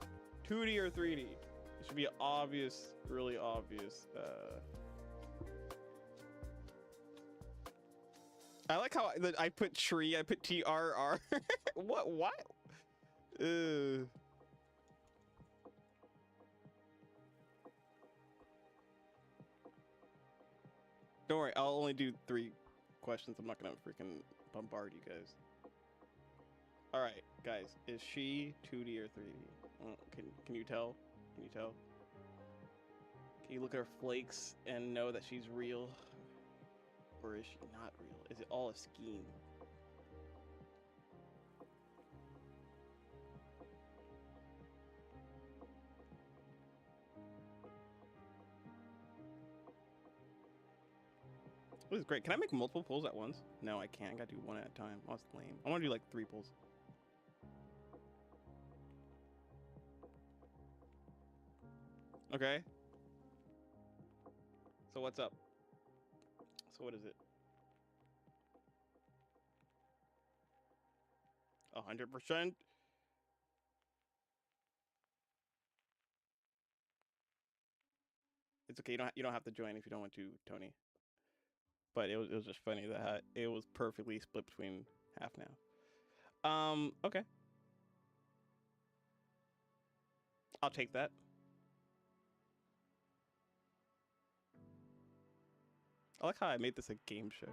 B: 2D or 3D? It should be obvious, really obvious. I like how I put tree, I put TRR. What? Don't worry, I'll only do 3 questions. I'm not gonna freaking bombard you guys. All right, guys, is she 2D or 3D? Can you tell? Can you look at her flakes and know that she's real? Or is she not real? Is it all a scheme? This is great. Can I make multiple pulls at once? No, I can't. I gotta do one at a time. Oh, that's lame. I wanna do like 3 pulls. Okay. So what's up? So what is it? 100%? It's okay. You don't have to join if you don't want to, Tony. but it was just funny that it was perfectly split between half now. Okay. I'll take that. I like how I made this a game show.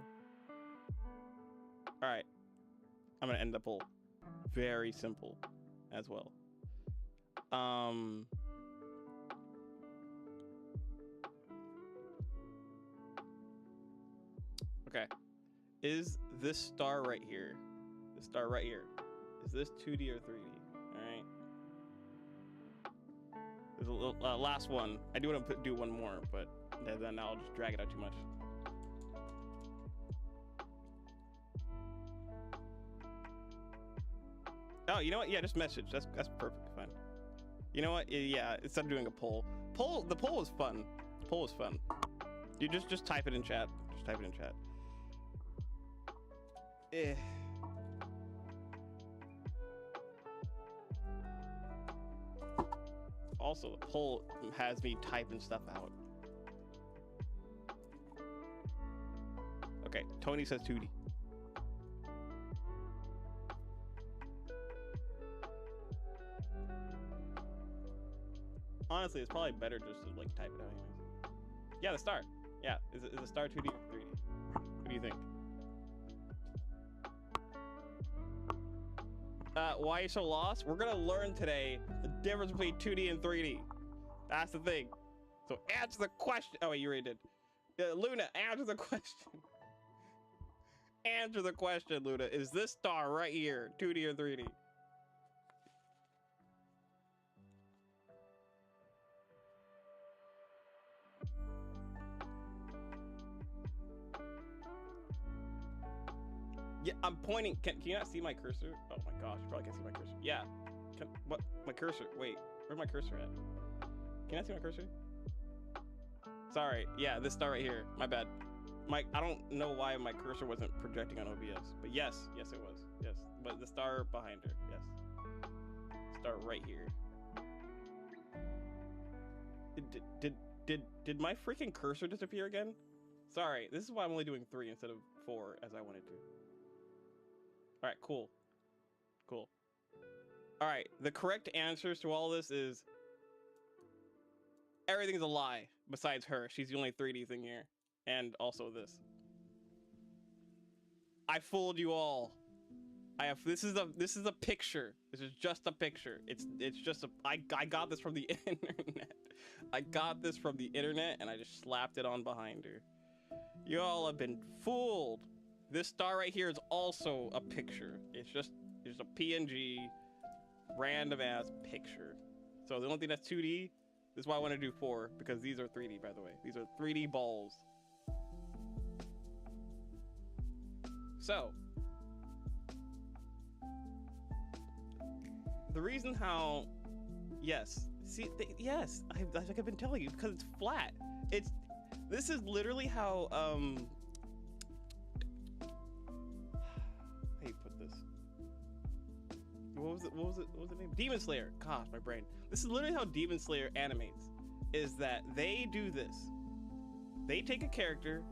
B: All right. I'm gonna end the poll. Very simple as well. Okay. Is this star right here? This star right here. Is this 2D or 3D? All right. There's a little last one. I do want to do one more, but then I'll just drag it out too much. Oh, you know what? Yeah, just message. That's perfectly fine. You know what? Yeah, instead of doing a poll. The poll was fun. The poll was fun. You just type it in chat. Just type it in chat. Eh. Also, the poll has me typing stuff out. Okay, Tony says 2D. Honestly, it's probably better just to like type it out anyways. Yeah, the star. Yeah, is the star 2D or 3D? What do you think? Why are you so lost? We're gonna learn today the difference between 2D and 3D. That's the thing. So answer the question. Oh wait, you already did. Luna, answer the question. Answer the question, Luna. Is this star right here 2D or 3D? Yeah, I'm pointing. Can you not see my cursor? Oh my gosh, you probably can't see my cursor. Yeah. What? My cursor. Wait, where's my cursor at? Can I see my cursor? Sorry. Yeah, this star right here. My bad. I don't know why my cursor wasn't projecting on OBS, but yes, it was. Yes, but the star behind her. Yes. Star right here. Did my freaking cursor disappear again? Sorry. This is why I'm only doing 3 instead of 4 as I wanted to. All right, cool. Cool. All right, the correct answers to all this is everything's a lie besides her. She's the only 3D thing here. And also this. I fooled you all. This is a picture. This is just a picture. It's just I got this from the internet. I got this from the internet and I just slapped it on behind her. You all have been fooled. This star right here is also a picture. It's just a PNG random ass picture. So the only thing that's 2D, this is why I want to do 4, because these are 3D, by the way. These are 3D balls. So the reason how, yes, see, yes, like I've been telling you, because it's flat. This is literally how how do you put this? What was the name? Demon Slayer. Gosh, my brain. This is literally how Demon Slayer animates. Is that they do this? They take a character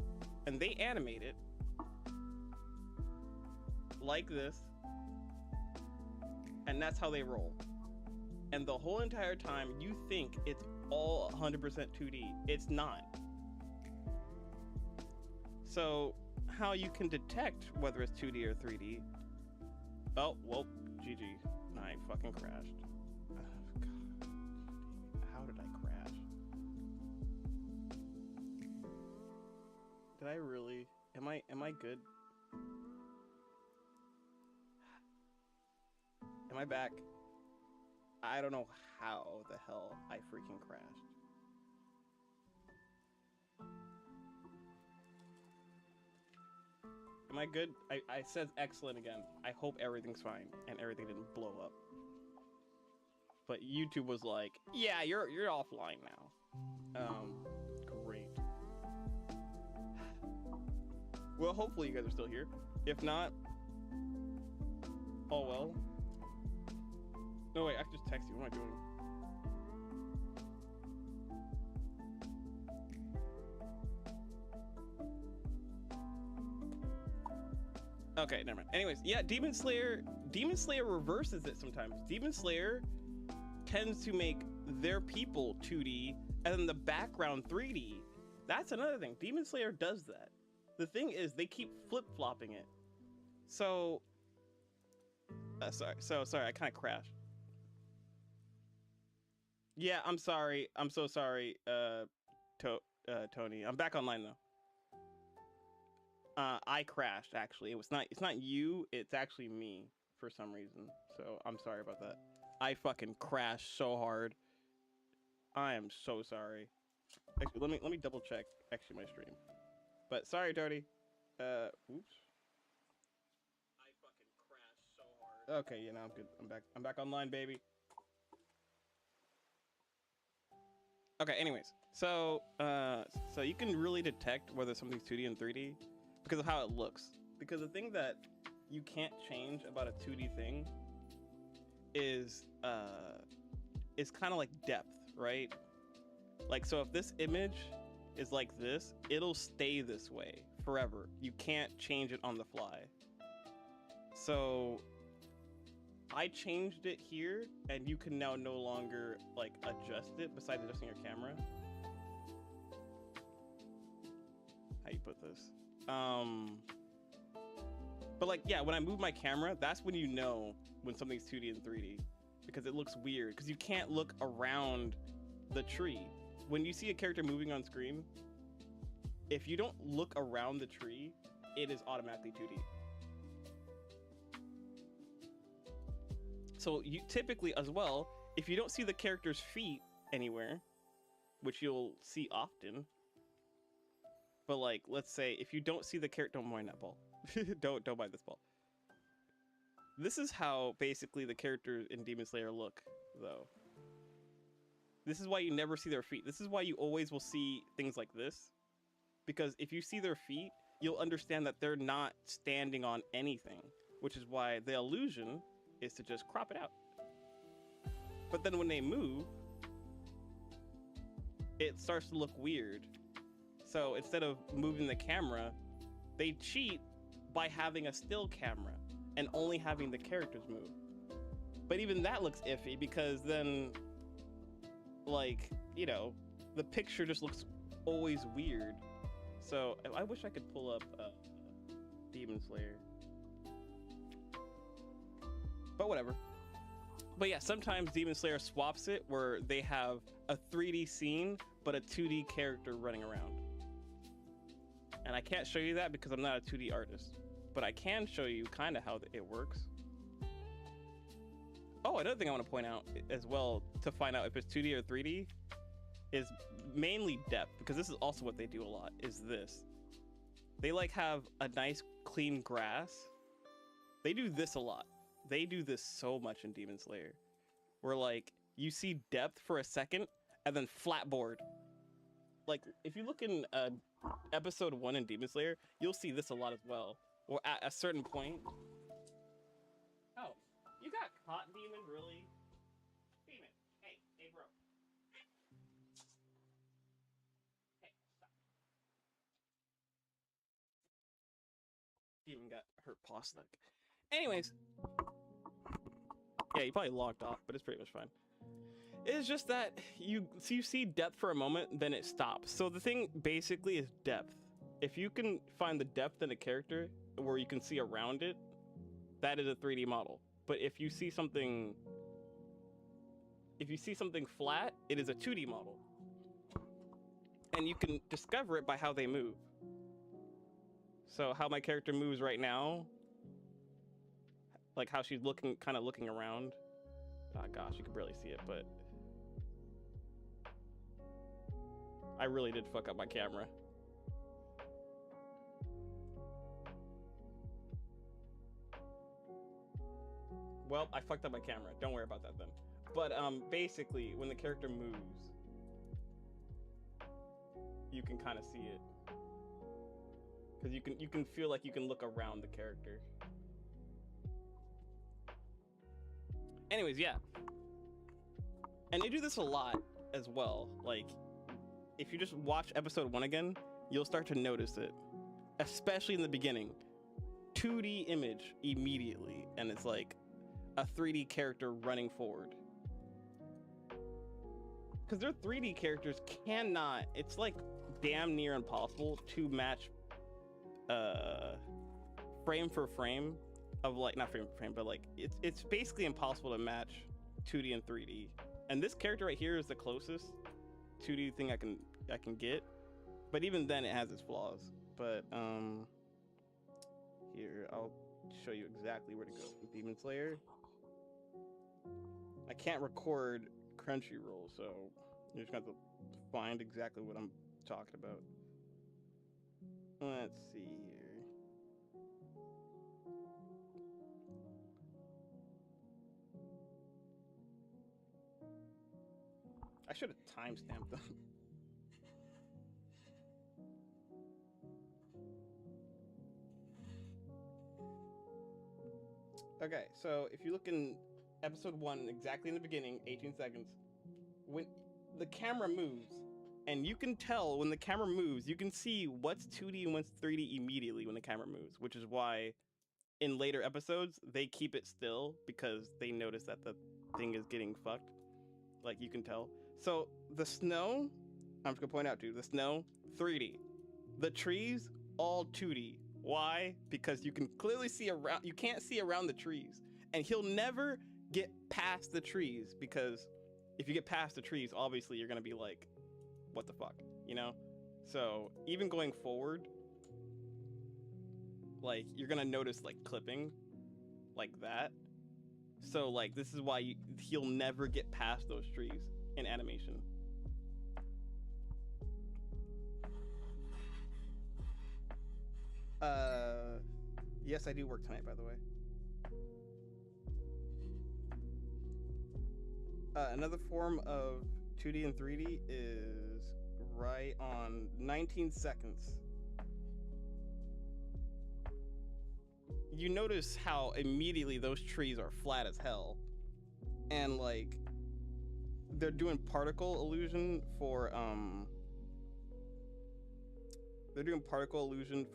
B: and they animate it like this, and that's how they roll. And the whole entire time you think it's all 100% 2D. It's not. So how you can detect whether it's 2D or 3D? Oh, well, GG. I fucking crashed. Oh, God. How did I crash? Did I really? Am I good? Am I back? I don't know how the hell I freaking crashed. Am I good? I said excellent again. I hope everything's fine and everything didn't blow up. But YouTube was like, yeah, you're offline now. Great. Well, hopefully you guys are still here. If not, oh well. No, wait, I can just text you. What am I doing? Okay, never mind. Anyways, yeah, Demon Slayer reverses it sometimes. Demon Slayer tends to make their people 2D and then the background 3D. That's another thing. Demon Slayer does that. The thing is, they keep flip-flopping it. So, sorry, I kind of crashed. Yeah, I'm sorry. I'm so sorry, Tony. I'm back online though. I crashed actually. It's not you, it's actually me for some reason. So I'm sorry about that. I fucking crashed so hard. I am so sorry. Actually, let me double check actually my stream. But sorry, Tony. Oops. I fucking crashed so hard. Okay, yeah, now I'm good. I'm back online, baby. Okay, anyways. So you can really detect whether something's 2D and 3D because of how it looks. Because the thing that you can't change about a 2D thing is kind of like depth, right? Like, so if this image is like this, it'll stay this way forever. You can't change it on the fly. So I changed it here, and you can now no longer like adjust it besides adjusting your camera. How you put this? But like, yeah, when I move my camera, that's when you know when something's 2D and 3D, because it looks weird, because you can't look around the tree. When you see a character moving on screen, if you don't look around the tree, it is automatically 2D. So you typically as well, if you don't see the character's feet anywhere, which you'll see often, but like, let's say if you don't see the character, don't mind that ball. don't buy this ball. This is how basically the characters in Demon Slayer look, though. This is why you never see their feet. This is why you always will see things like this, because if you see their feet, you'll understand that they're not standing on anything, which is why the illusion is to just crop it out. But then when they move, it starts to look weird. So instead of moving the camera, they cheat by having a still camera and only having the characters move. But even that looks iffy, because then, like, you know, the picture just looks always weird. So I wish I could pull up Demon Slayer. But whatever. But yeah, sometimes Demon Slayer swaps it where they have a 3D scene, but a 2D character running around. And I can't show you that because I'm not a 2D artist. But I can show you kind of how it works. Oh, another thing I want to point out as well to find out if it's 2D or 3D is mainly depth, because this is also what they do a lot, is this. They like have a nice clean grass. They do this a lot. They do this so much in Demon Slayer, where like you see depth for a second and then flat board. Like if you look in episode 1 in Demon Slayer, you'll see this a lot as well. Or at a certain point. Oh, you got caught, Demon? Really? Demon, hey, bro. Hey, stop. Demon got hurt paw stuck. Anyways. Yeah, he probably logged off, but it's pretty much fine. It's just that you see depth for a moment, then it stops. So the thing basically is depth. If you can find the depth in a character where you can see around it, that is a 3D model. But if you see something flat, it is a 2D model. And you can discover it by how they move. So how my character moves right now, like how she's kind of looking around. Oh gosh, you can barely see it, but I really did fuck up my camera. Well, I fucked up my camera. Don't worry about that then. But basically, when the character moves, you can kind of see it, because you can feel like you can look around the character. Anyways, yeah. And they do this a lot as well. Like, if you just watch episode 1 again, you'll start to notice it, especially in the beginning. 2D image immediately, and it's like a 3D character running forward. Because their 3D characters cannot, it's like damn near impossible to match frame for frame of like, not frame for frame, but like it's basically impossible to match 2D and 3D. And this character right here is the closest 2D thing I can get, but even then it has its flaws. But here, I'll show you exactly where to go with Demon Slayer. I can't record Crunchyroll, so you're just gonna have to find exactly what I'm talking about. Let's see here. I should have timestamped them. Okay, so if you look in episode 1, exactly in the beginning, 18 seconds, when the camera moves, and you can tell when the camera moves, you can see what's 2D and what's 3D immediately when the camera moves, which is why in later episodes, they keep it still because they notice that the thing is getting fucked. Like, you can tell. So, the snow, I'm just gonna point out, dude, the snow, 3D. The trees, all 2D. Why? Because you can clearly see around, you can't see around the trees. And he'll never get past the trees, because if you get past the trees, obviously you're gonna be like, what the fuck, you know? So, even going forward, like, you're gonna notice, like, clipping, like that. So, like, this is why he'll never get past those trees in animation. Yes, I do work tonight, by the way. Another form of 2D and 3D is right on 19 seconds. You notice how immediately those trees are flat as hell, and like they're doing particle illusion for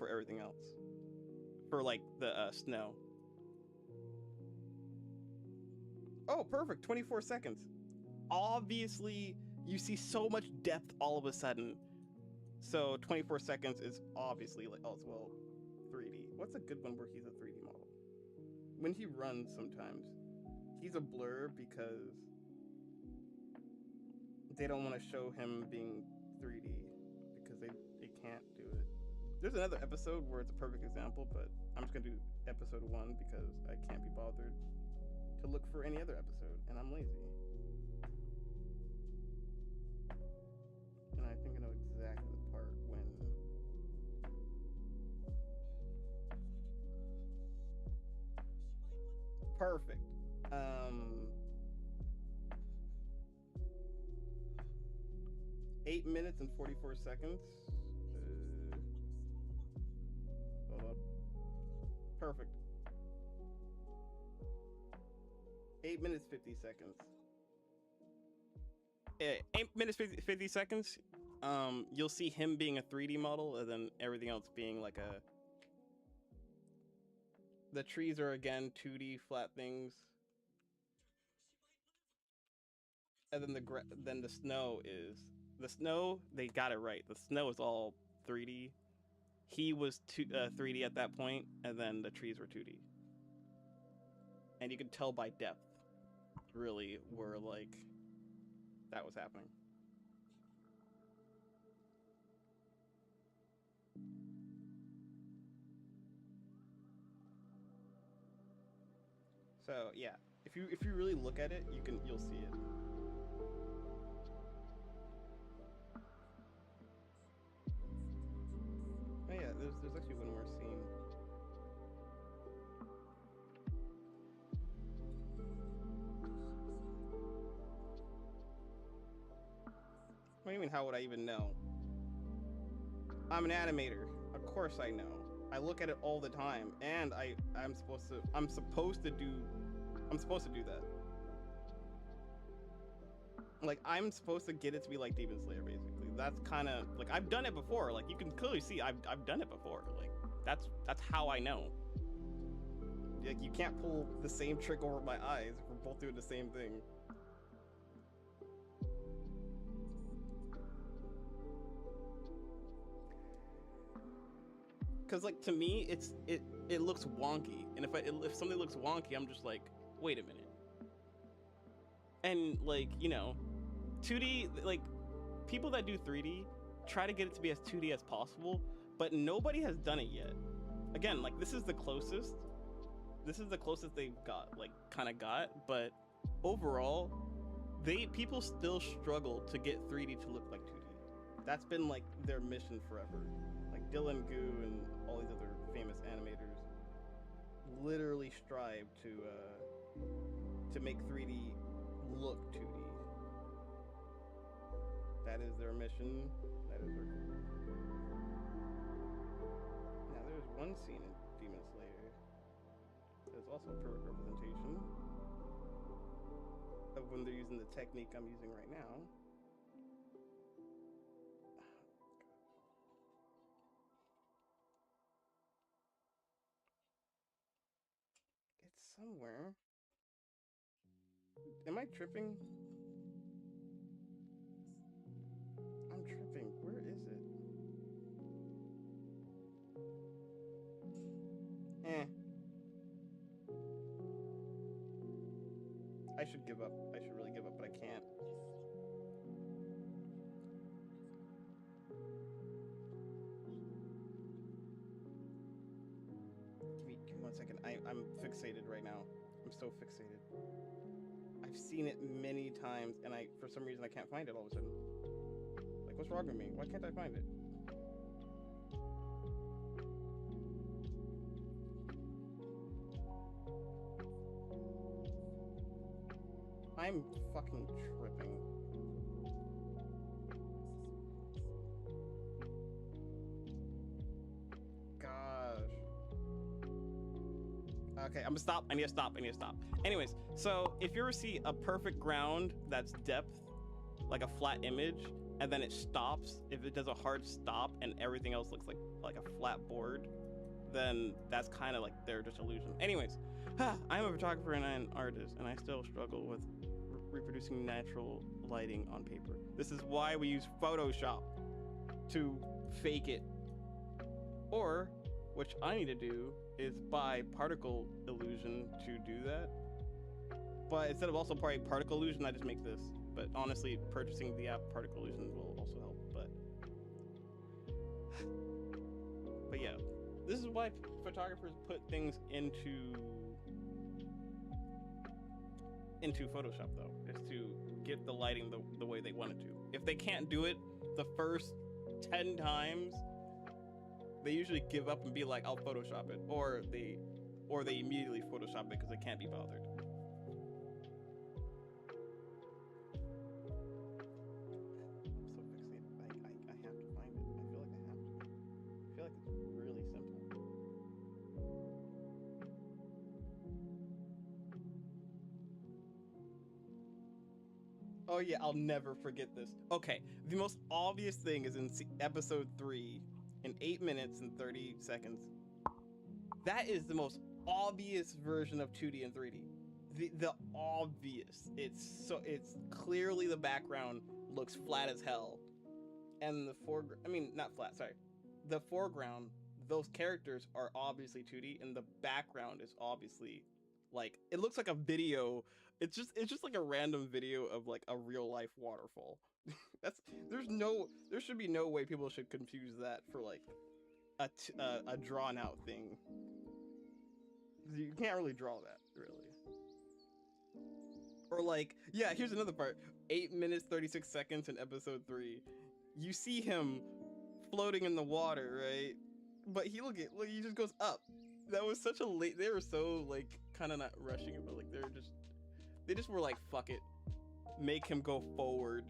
B: everything else, for like the snow. Oh, perfect. 24 seconds. Obviously, you see so much depth all of a sudden. So 24 seconds is obviously like, oh, well, 3D. What's a good one where he's a 3D model? When he runs sometimes, he's a blur because they don't want to show him being 3D because they can't do it. There's another episode where it's a perfect example, but I'm just gonna do episode 1 because I can't be bothered to look for any other episode, and I'm lazy. And I think I know exactly the part when perfect. 8 minutes and 44 seconds. Hold up. Perfect. 8 minutes 50 seconds. 8 minutes 50 seconds. You'll see him being a 3D model, and then everything else being like a. The trees are again 2D flat things, and then the snow is the snow. They got it right. The snow is all 3D. He was 3D at that point, and then the trees were 2D, and you could tell by depth, really, where like that was happening. So yeah, if you really look at it, you'll see it. Oh yeah, there's actually one more scene. What do you mean? How would I even know? I'm an animator. Of course I know. I look at it all the time, and I'm supposed to do that. Like, I'm supposed to get it to be like Demon Slayer, basically. That's kind of like, I've done it before. Like, you can clearly see I've done it before. Like, that's how I know.
C: Like, you can't pull the same trick over my eyes if we're both doing the same thing. Cause like to me, it looks wonky, and if something looks wonky, I'm just like, wait a minute. And like, you know, 2D, like people that do 3D try to get it to be as 2D as possible, but nobody has done it yet. Again, like this is the closest they've got, like kind of got, but overall, people still struggle to get 3D to look like 2D. That's been like their mission forever. Like Dylan Gu and all these other famous animators literally strive to make 3D look 2D. That is their mission. That is their goal. Now there's one scene in Demon Slayer that's also a perfect representation of when they're using the technique I'm using right now. It's somewhere. Am I tripping? I'm tripping. Where is it? I should give up. I should really give up, but I can't. Give me 1 second. I'm fixated right now. I'm so fixated. I've seen it many times, and for some reason I can't find it all of a sudden. Like, what's wrong with me? Why can't I find it? I'm fucking tripping. Gosh. Okay, I'm gonna stop. I need to stop. Anyways, so if you ever see a perfect ground that's depth, like a flat image, and then it stops, if it does a hard stop and everything else looks like a flat board, then that's kind of like their just illusion. Anyways, I'm a photographer and an artist, and I still struggle with reproducing natural lighting on paper. This is why we use Photoshop to fake it. Or, which I need to do, is buy particle illusion to do that. But instead of also buying particle illusion, I just make this. But honestly, purchasing the app particle illusion will also help. But yeah, this is why photographers put things into Photoshop though, is to get the lighting the way they want it to. If they can't do it the first 10 times, they usually give up and be like, I'll Photoshop it, or they immediately Photoshop it because they can't be bothered. I'm so fixated. I have to find it. I feel like I have to. I feel like it's really simple. Oh yeah, I'll never forget this. Okay, the most obvious thing is in episode 3, in 8 minutes and 30 seconds. That is the most obvious version of 2D and 3D. The obvious. It's clearly the background looks flat as hell, and the foreground. I mean, not flat. Sorry, the foreground. Those characters are obviously 2D, and the background is obviously like it looks like a video. It's just like a random video of like a real life waterfall. There should be no way people should confuse that for like a drawn out thing. You can't really draw that, really. Or like, yeah, here's another part. 8 minutes 36 seconds in episode 3. You see him floating in the water, right? But he just goes up. That was such a late. They were so like kind of not rushing it, but like they just were like, fuck it, make him go forward,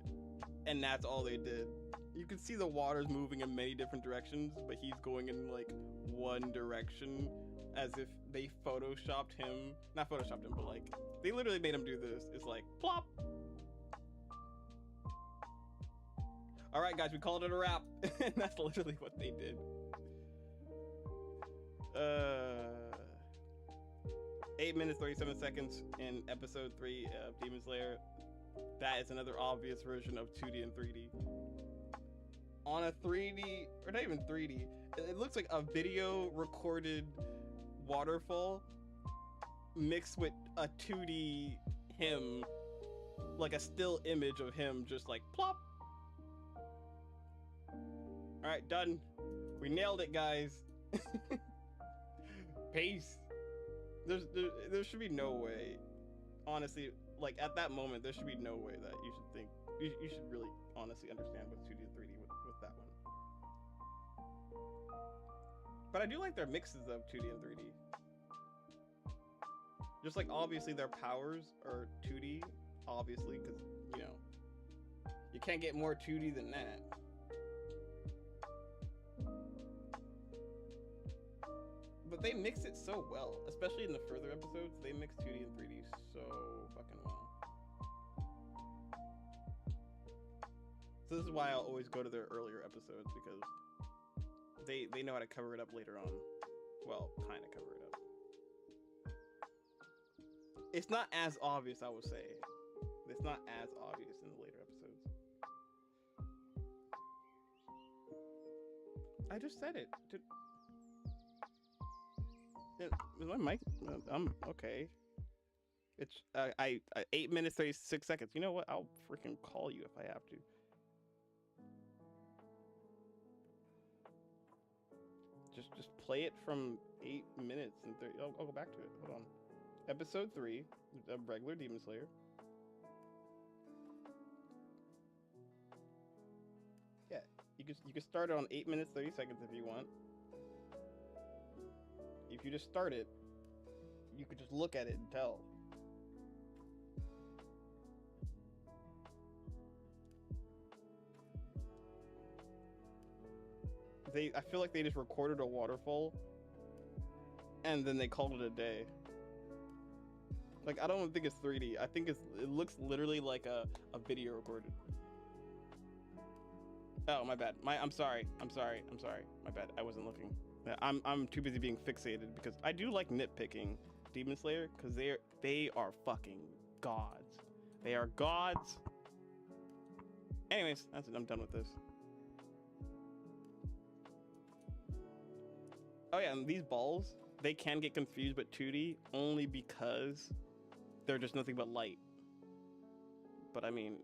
C: and that's all they did. You can see the water's moving in many different directions, but he's going in like one direction, as if they photoshopped him. Not photoshopped him, but like they literally made him do this. It's like plop. All right, guys, we called it a wrap. And that's literally what they did. 8 minutes 37 seconds in episode 3 of Demon Slayer. That is another obvious version of 2D and 3D. On a 3D, or not even 3D, it looks like a video recorded waterfall mixed with a 2D him, like a still image of him just like plop. All right, done. We nailed it, guys. Peace. There should be no way, honestly, like at that moment, there should be no way that you should think, you should really honestly understand what's 2D and 3D with that one. But I do like their mixes of 2D and 3D. Just like obviously their powers are 2D, obviously, because, you know, you can't get more 2D than that. But they mix it so well, especially in the further episodes. They mix 2D and 3D so fucking well. So this is why I'll always go to their earlier episodes, because they know how to cover it up later on. Well, kind of cover it up. It's not as obvious, I would say. It's not as obvious in the later episodes. I just said it. Is my mic? I'm okay. It's 8 minutes 36 seconds. You know what? I'll freaking call you if I have to. Just play it from 8 minutes and 30. I'll go back to it. Hold on. Episode 3 of regular Demon Slayer. Yeah, you can start it on 8 minutes 30 seconds if you want. If you just start it, you could just look at it and tell. I feel like they just recorded a waterfall and then they called it a day. Like, I don't think it's 3D. I think it looks literally like a video recorded. Oh, my bad. I'm sorry. My bad. I wasn't looking. I'm too busy being fixated because I do like nitpicking Demon Slayer because they are fucking gods. They are gods. Anyways, that's it. I'm done with this. Oh yeah, and these balls, they can get confused with 2D only because they're just nothing but light. But I mean,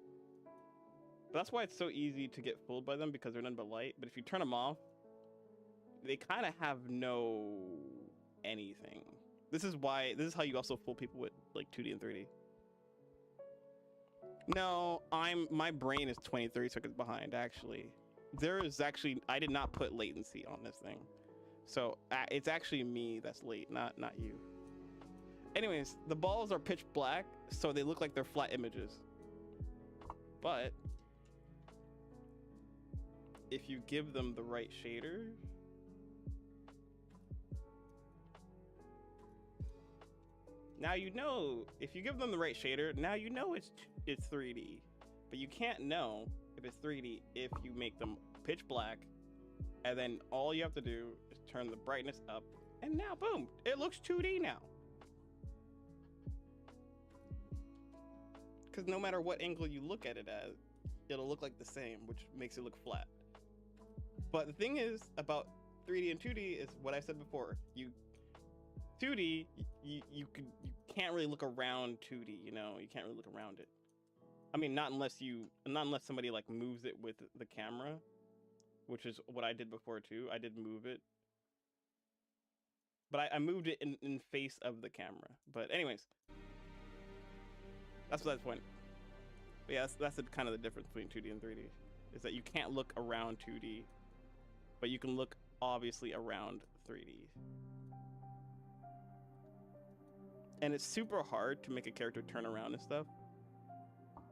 C: that's why it's so easy to get fooled by them, because they're nothing but light. But if you turn them off, they kind of have no anything. This is how you also fool people with like 2D and 3D. No, my brain is 20-30 seconds behind actually. I did not put latency on this thing. So it's actually me that's late, not you. Anyways, the balls are pitch black, so they look like they're flat images. But if you give them the right shader, now you know. If you give them the right shader, now you know it's 3D. But you can't know if it's 3D if you make them pitch black, and then all you have to do is turn the brightness up, and now boom, it looks 2D now. Because no matter what angle you look at it as, it'll look like the same, which makes it look flat. But the thing is about 3D and 2D is what I said before. 2D, you can't really look around 2D. You know, you can't really look around it. I mean, not unless somebody like moves it with the camera, which is what I did before too. I did move it, but I moved it in face of the camera. But anyways, that's the point. But yeah, that's the kind of the difference between 2D and 3D, is that you can't look around 2D, but you can look obviously around 3D. And it's super hard to make a character turn around and stuff.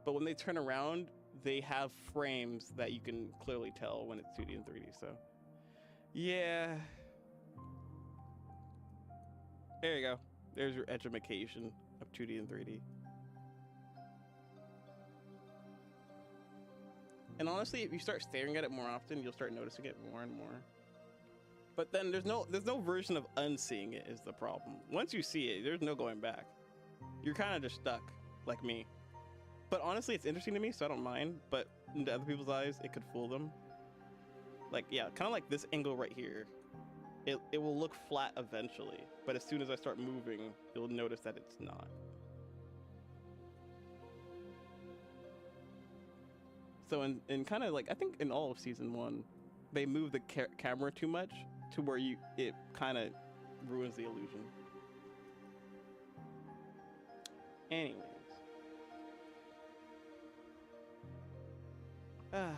C: But when they turn around, they have frames that you can clearly tell when it's 2D and 3D. So, yeah. There you go. There's your edumacation of 2D and 3D. And honestly, if you start staring at it more often, you'll start noticing it more and more.
B: But then there's no version of unseeing it is the problem. Once you see it, there's no going back. You're kind of just stuck, like me. But honestly, it's interesting to me, so I don't mind. But into other people's eyes, it could fool them. Like, yeah, kind of like this angle right here. It will look flat eventually, but as soon as I start moving, you'll notice that it's not. So in kind of like, I think in all of season 1, they move the camera too much to where it kind of ruins the illusion. Anyways. I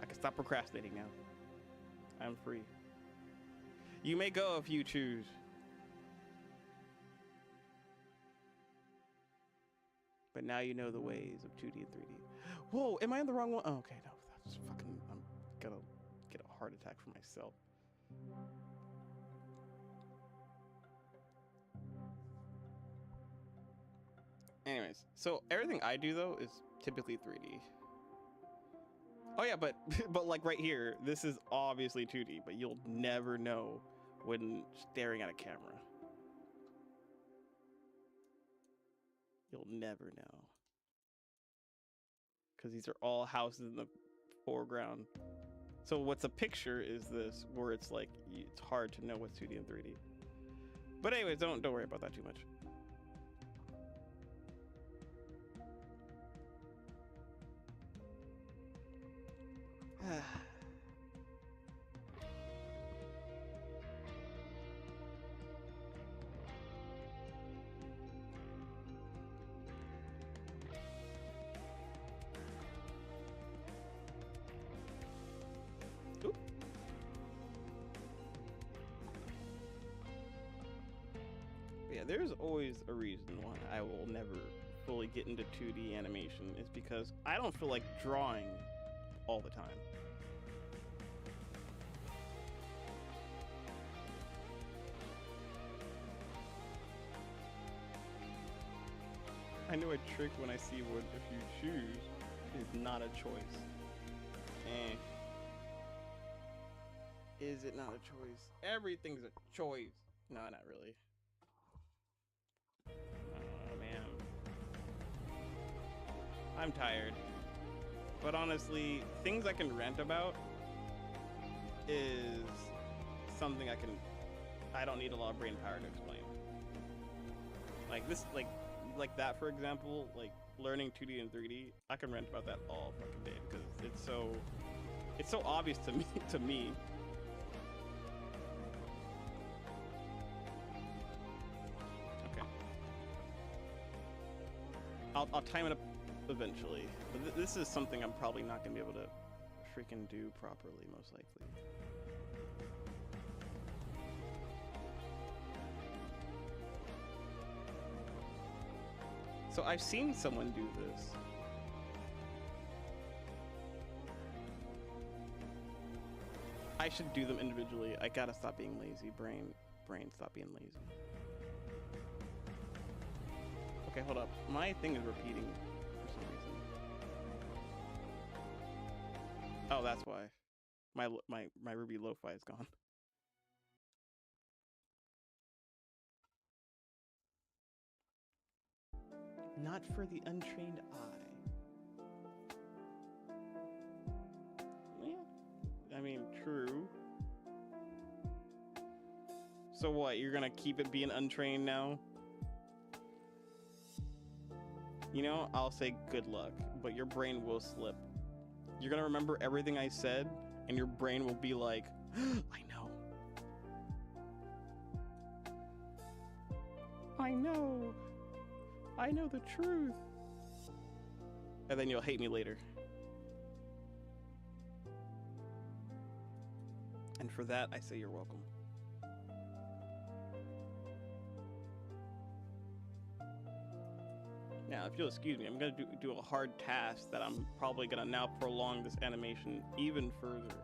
B: can stop procrastinating now. I'm free. You may go if you choose. But now you know the ways of 2D and 3D. Whoa, am I in the wrong one? Oh, okay, no, that's fucking, I'm gonna get a heart attack for myself. Anyways, so everything I do though is typically 3D. Oh yeah, but like right here, this is obviously 2D, but you'll never know when staring at a camera. You'll never know. Because these are all houses in the foreground. So what's a picture is this, where it's like, it's hard to know what's 2D and 3D. But anyways, don't worry about that too much. Yeah, there's always a reason why I will never fully get into 2D animation. It's because I don't feel like drawing all the time. I know a trick when I see what if you choose is not a choice. Is it not a choice? Everything's a choice. No, not really. Oh man. I'm tired. But honestly, things I can rant about is something I don't need a lot of brain power to explain. Like this, like that, for example, like learning 2D and 3D, I can rant about that all fucking day because it's so obvious to me. Okay. I'll time it up eventually, but this is something I'm probably not gonna be able to freaking do properly, most likely. So I've seen someone do this. I should do them individually. I gotta stop being lazy. Brain, stop being lazy. Okay, hold up. My thing is repeating for some reason. Oh, that's why. My Ruby Lo-Fi is gone. Not for the untrained eye. Well, I mean, true. So what, you're gonna keep it being untrained now? You know, I'll say good luck, but your brain will slip. You're gonna remember everything I said, and your brain will be like, I know. I know. I know the truth. And then you'll hate me later. And for that, I say you're welcome. Now, if you'll excuse me, I'm gonna do a hard task that I'm probably gonna now prolong this animation even further.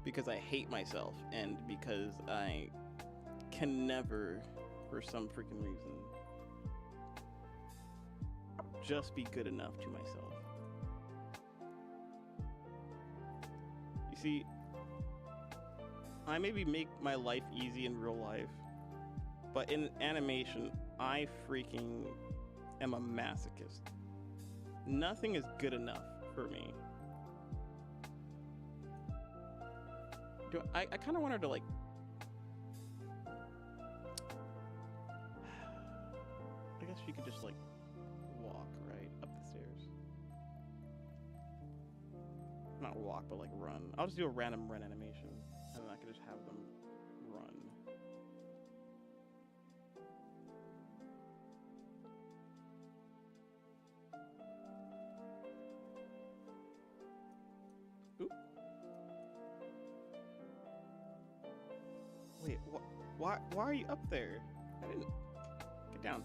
B: Because I hate myself, and because I can never, for some freaking reason, just be good enough to myself. You see,
C: I maybe make my life easy in real life, but in animation, I freaking am a masochist. Nothing is good enough for me. I kind of want her to like. I guess she could just like walk right up the stairs. Not walk, but like run. I'll just do a random run animation, and then I can just have them run. Oop. Wait, why are you up there? I didn't. Get down.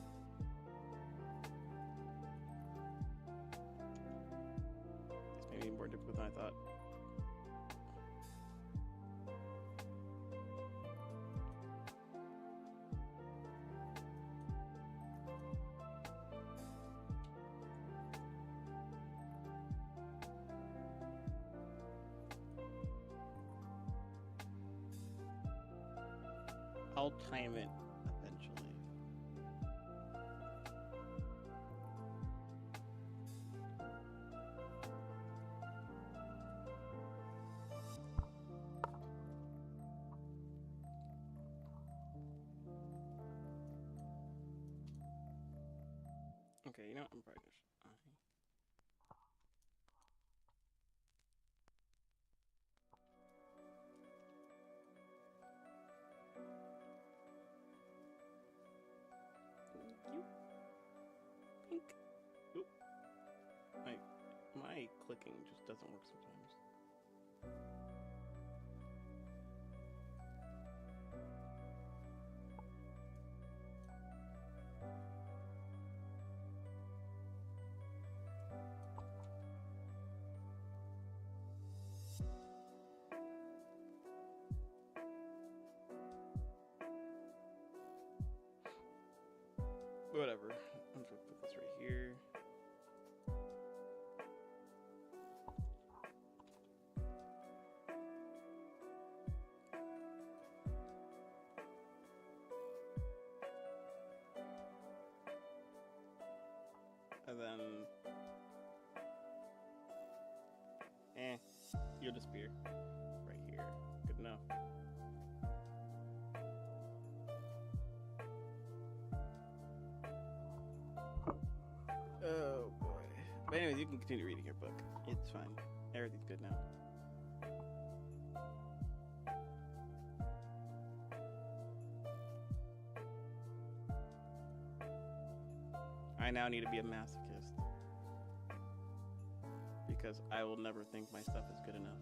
C: This may be more difficult than I thought. I'll time it eventually. Okay, you know what? I'm probably just. Pink. Oop. My clicking just doesn't work sometimes. Whatever. I'm just gonna put this right here. And then, you'll just be right here. Good enough. Oh boy. But anyways, you can continue reading your book. It's fine. Everything's good now. I now need to be a masochist. Because I will never think my stuff is good enough.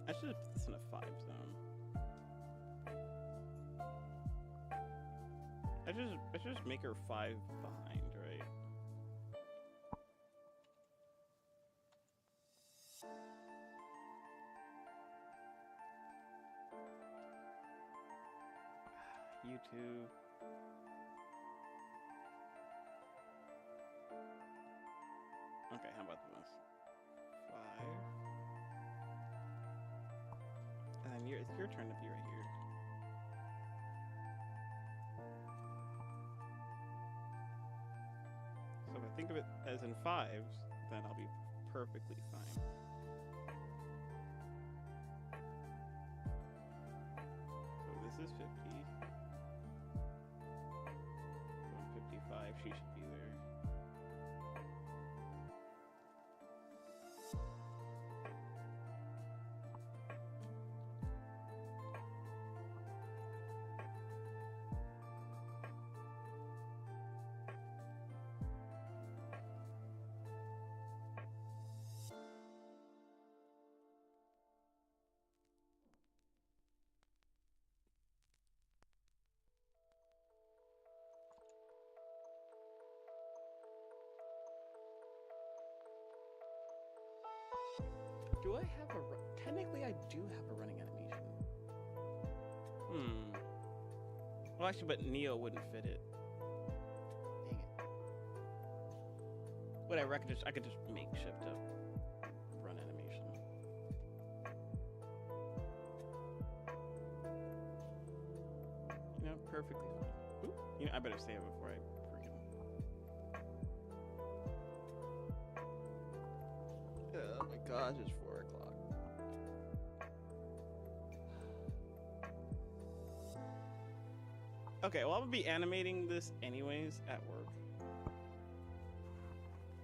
C: I should have put this in a 5 zone. I should just make her 5 behind, right? You too. Okay, how about this? 5. And then it's your turn to be right here. So if I think of it as in 5s, then I'll be perfectly fine. So this is 50. 155, she should be there.
A: I have a... Technically, I do have a running animation.
B: Well, actually, but Neo wouldn't fit it.
A: Dang it.
B: Whatever, I could just makeshift a run animation. You know, perfectly fine. Oop, you know, I better save it before I freaking...
A: Oh my gosh, it's 4 o'clock.
B: Okay, well, I'm gonna be animating this anyways at work.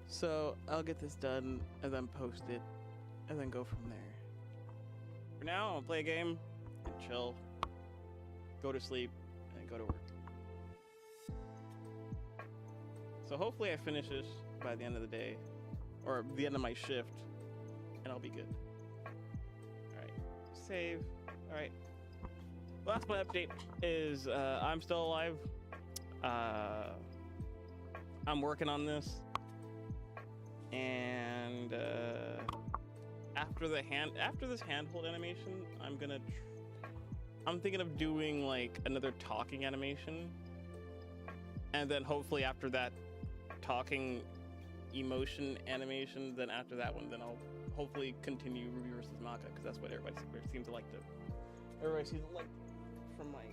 A: So I'll get this done and then post it and then go from there.
B: For now, I'll play a game and chill, go to sleep, and go to work. So hopefully I finish this by the end of the day, or the end of my shift, and I'll be good. Alright, save. Alright. Last my update is I'm still alive. I'm working on this. And after this handhold animation, I'm thinking of doing like another talking animation, and then hopefully after that talking emotion animation, then after that one, then I'll hopefully continue Ruby versus Maka, because that's what everybody seems to like to. Everybody seems to like from my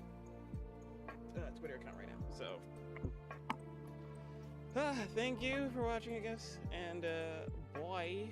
B: Twitter account right now. So. Thank you for watching, I guess, and boy.